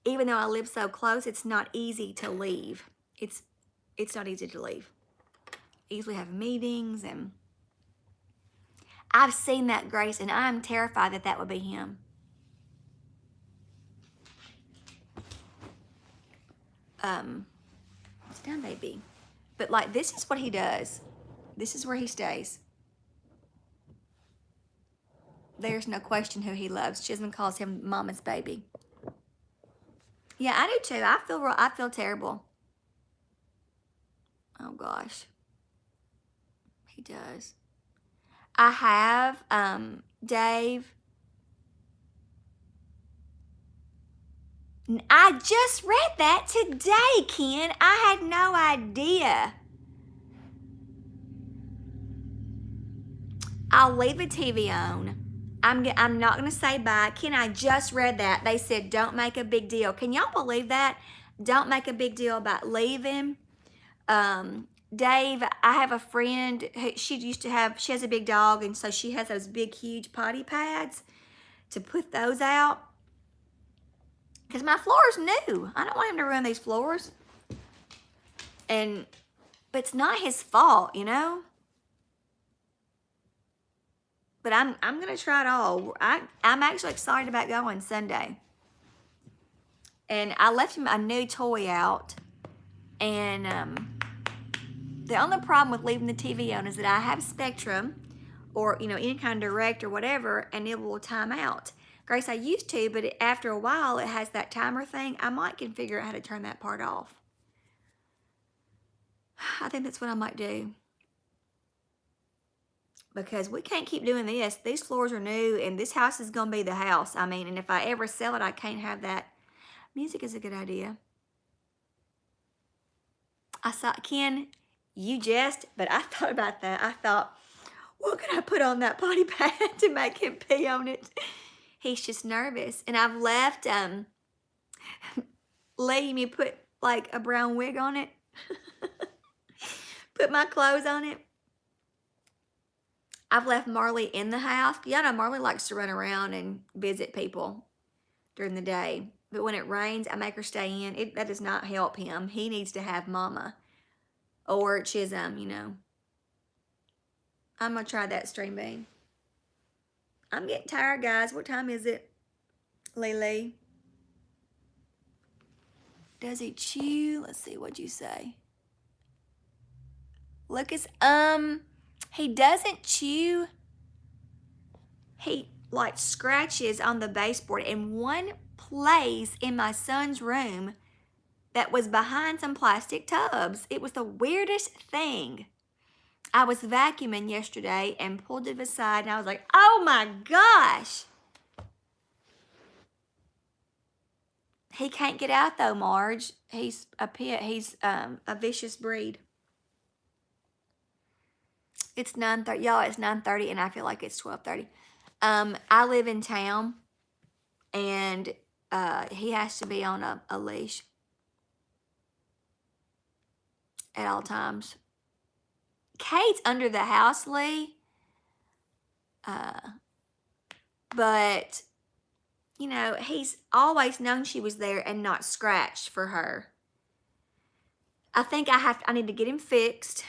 even though I live so close, it's not easy to leave. It's not easy to leave. I usually have meetings, and I've seen that, Grace, and I'm terrified that that would be him. It's done, baby. But like, this is what he does. This is where he stays. There's no question who he loves. Chisholm calls him Mama's baby. Yeah, I do too. I feel terrible. Oh gosh. He does. I have, Dave. I just read that today, Ken. I had no idea. I'll leave the TV on. I'm not going to say bye. Ken, I just read that. They said don't make a big deal. Can y'all believe that? Don't make a big deal about leaving. Dave, I have a friend, she has a big dog, and so she has those big, huge potty pads to put those out. Because my floor's new. I don't want him to ruin these floors. But it's not his fault, you know? But I'm going to try it all. I'm actually excited about going Sunday. And I left him a new toy out. And the only problem with leaving the TV on is that I have Spectrum or, you know, any kind of direct or whatever, and it will time out. Grace, I used to, but after a while, it has that timer thing. I might can figure out how to turn that part off. I think that's what I might do. Because we can't keep doing this. These floors are new, and this house is going to be the house. I mean, and if I ever sell it, I can't have that. Music is a good idea. I saw, Ken, you jest, but I thought about that. I thought, what could I put on that potty pad to make him pee on it? He's just nervous. And I've left letting me put like a brown wig on it. Put my clothes on it. I've left Marley in the house. Y'all know Marley likes to run around and visit people during the day. But when it rains, I make her stay in. That does not help him. He needs to have Mama or Chisholm, you know. I'm going to try that stream bean. I'm getting tired, guys. What time is it, Lily? Does he chew? Let's see, what'd you say? Lucas, he doesn't chew. He like scratches on the baseboard in one place in my son's room that was behind some plastic tubs. It was the weirdest thing. I was vacuuming yesterday and pulled it aside and I was like, oh my gosh. He can't get out though, Marge. He's a pit. He's a vicious breed. It's 9:30. Y'all, it's 9:30 and I feel like it's 12:30. I live in town and he has to be on a leash at all times. Kate's under the house, Lee. But, you know, he's always known she was there and not scratched for her. I think I need to get him fixed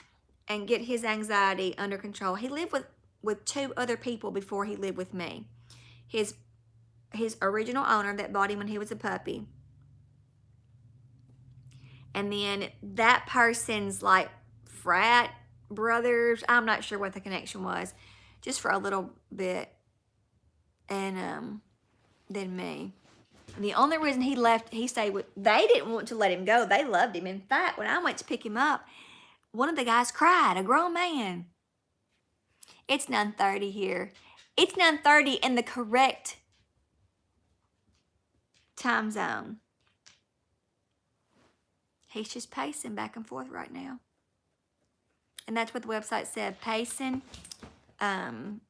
and get his anxiety under control. He lived with 2 other people before he lived with me. His original owner that bought him when he was a puppy. And then that person's like frat brothers. I'm not sure what the connection was. Just for a little bit. And then me. And the only reason he left, he stayed with, they didn't want to let him go. They loved him. In fact, when I went to pick him up, one of the guys cried, a grown man. It's 9:30 here. It's 9:30 in the correct time zone. He's just pacing back and forth right now. And that's what the website said. Pacing, urinating,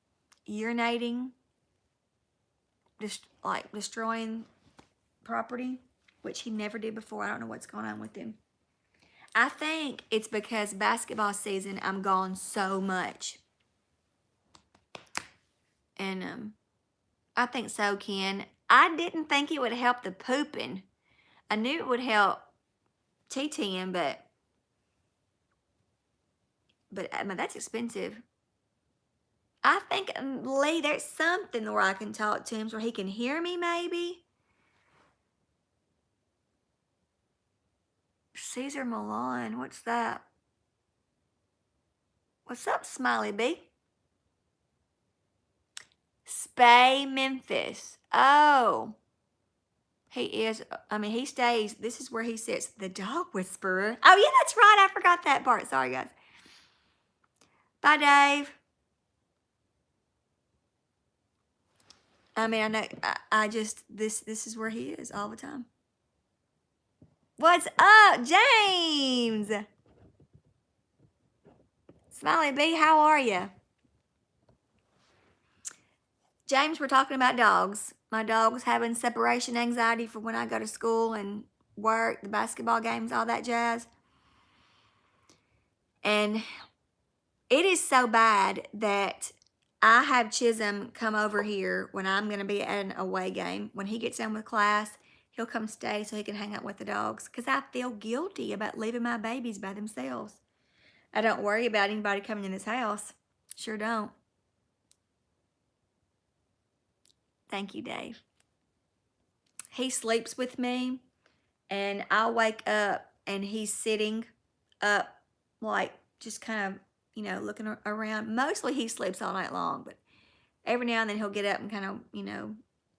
just like destroying property, which he never did before. I don't know what's going on with him. I think it's because basketball season, I'm gone so much. And I think so, Ken. I didn't think it would help the pooping. I knew it would help TTM, but I mean, that's expensive. I think, Lee, there's something where I can talk to him where he can hear me, maybe. Caesar Milan, what's that? What's up, Smiley B? Spay Memphis. Oh. He is, I mean, he stays, this is where he sits, the dog whisperer. Oh, yeah, that's right. I forgot that part. Sorry, guys. Bye, Dave. I mean, I know, I just, this is where he is all the time. What's up, James? Smiley B, how are you? James, we're talking about dogs. My dog's having separation anxiety for when I go to school and work, the basketball games, all that jazz. And it is so bad that I have Chisholm come over here when I'm going to be at an away game. When he gets done with class, he'll come stay so he can hang out with the dogs because I feel guilty about leaving my babies by themselves. I don't worry about anybody coming in this house. Sure don't. Thank you, Dave. He sleeps with me, and I'll wake up, and he's sitting up, like, just kind of, you know, looking around. Mostly he sleeps all night long, but every now and then he'll get up and kind of, you know,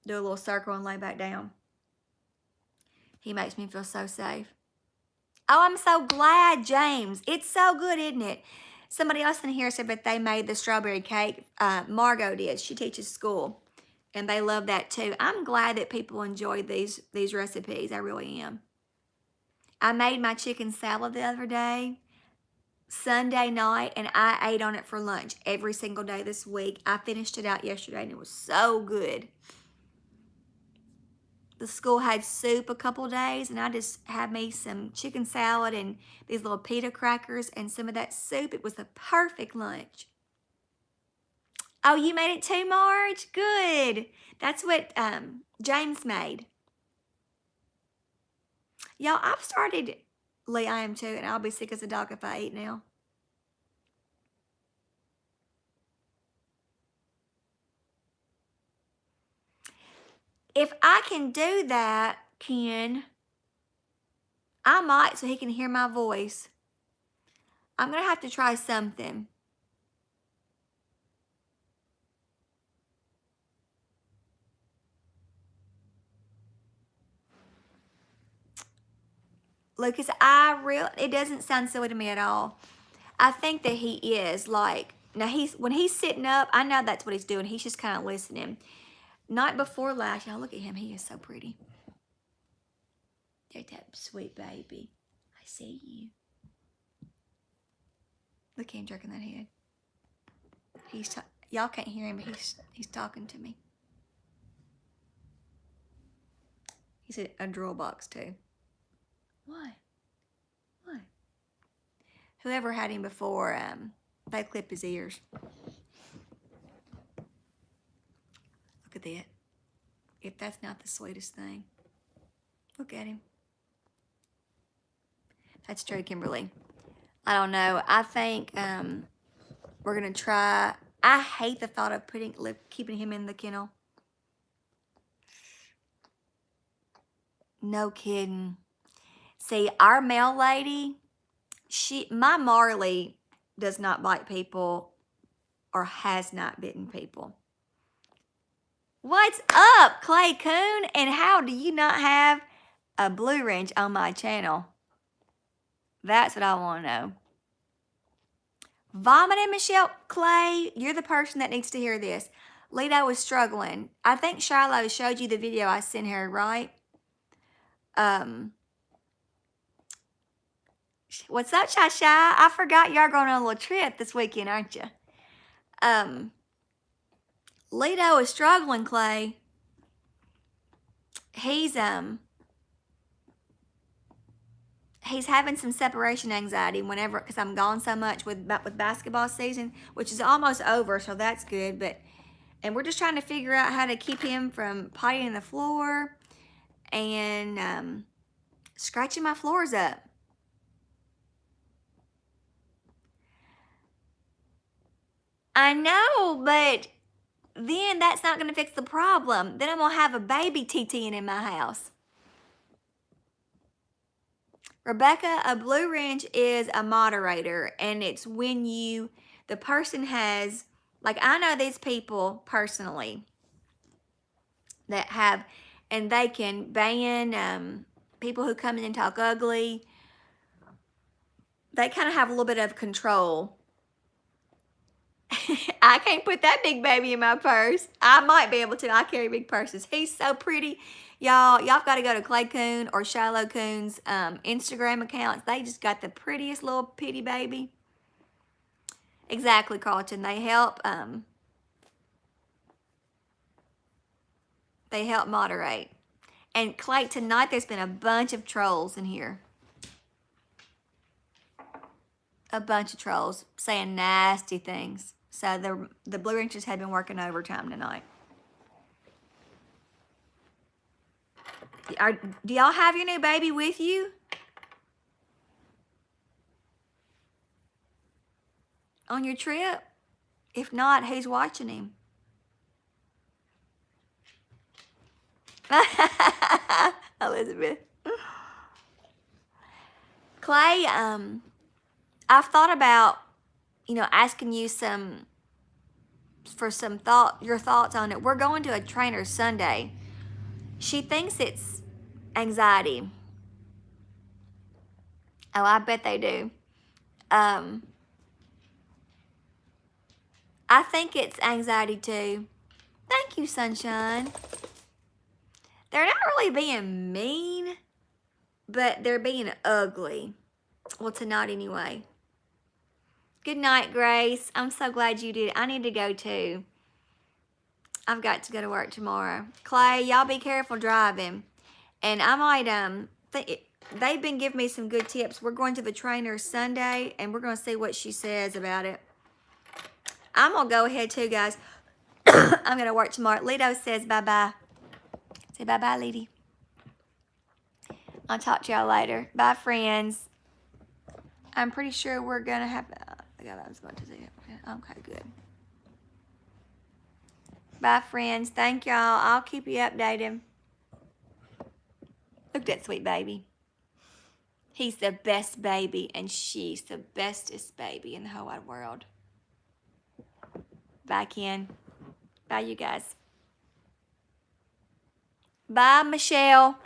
do a little circle and lay back down. He makes me feel so safe. Oh, I'm so glad, James. It's so good, isn't it? Somebody else in here said that they made the strawberry cake. Margot did. She teaches school, and they love that too. I'm glad that people enjoy these recipes. I really am. I made my chicken salad the other day, Sunday night, and I ate on it for lunch every single day this week. I finished it out yesterday, and it was so good. The school had soup a couple days, and I just had me some chicken salad and these little pita crackers and some of that soup. It was the perfect lunch. Oh, you made it too, Marge? Good. That's what James made. Y'all, I've started, Lee, I am too, and I'll be sick as a dog if I eat now. If I can do that, Ken, I might, so he can hear my voice. I'm going to have to try something. Lucas, it doesn't sound silly to me at all. I think that he is like, now when he's sitting up, I know that's what he's doing. He's just kind of listening. Night before last, y'all look at him. He is so pretty. There's that sweet baby. I see you. Look at him jerking that head. Y'all can't hear him, but he's talking to me. He's a drill box too. Why? Whoever had him before, they clip his ears. Look at that. If that's not the sweetest thing. Look at him. That's true, Kimberly. I don't know. I think we're going to try. I hate the thought of keeping him in the kennel. No kidding. See, our mail lady, my Marley does not bite people or has not bitten people. What's up, Clay Coon? And how do you not have a Blue Ridge on my channel? That's what I want to know. Vomiting, Michelle. Clay, you're the person that needs to hear this. Lito was struggling. I think Shiloh showed you the video I sent her, right? What's up, Shy? I forgot y'all going on a little trip this weekend, aren't you? Lito is struggling, Clay. He's having some separation anxiety because I'm gone so much with basketball season, which is almost over, so that's good. And we're just trying to figure out how to keep him from pottying the floor and scratching my floors up. I know, but then that's not going to fix the problem. Then I'm going to have a baby TTing in my house. Rebecca, a Blue Ridge is a moderator, and it's when the person has, like, I know these people personally that have, and they can ban people who come in and talk ugly. They kind of have a little bit of control. I can't put that big baby in my purse. I might be able to. I carry big purses. He's so pretty. Y'all got to go to Clay Coon or Shiloh Coon's Instagram accounts. They just got the prettiest little pitty baby. Exactly, Carlton. They help moderate. And Clay, tonight there's been a bunch of trolls in here. A bunch of trolls saying nasty things. So the Blue Ridges had been working overtime tonight. Do y'all have your new baby with you? On your trip? If not, who's watching him? Elizabeth. Clay, I've thought about, asking you your thoughts on it. We're going to a trainer Sunday. She thinks it's anxiety. Oh, I bet they do. I think it's anxiety too. Thank you, Sunshine. They're not really being mean, but they're being ugly. Well, tonight anyway. Good night, Grace. I'm so glad you did. I need to go too. I've got to go to work tomorrow. Clay, y'all be careful driving. And I might, they've been giving me some good tips. We're going to the trainer Sunday, and we're going to see what she says about it. I'm going to go ahead too, guys. I'm going to work tomorrow. Lito says bye-bye. Say bye-bye, Lady. I'll talk to y'all later. Bye, friends. I'm pretty sure we're going to have... I was about to say it. Okay, good. Bye, friends. Thank y'all. I'll keep you updated. Look at that sweet baby. He's the best baby, and she's the bestest baby in the whole wide world. Bye, Ken. Bye, you guys. Bye, Michelle.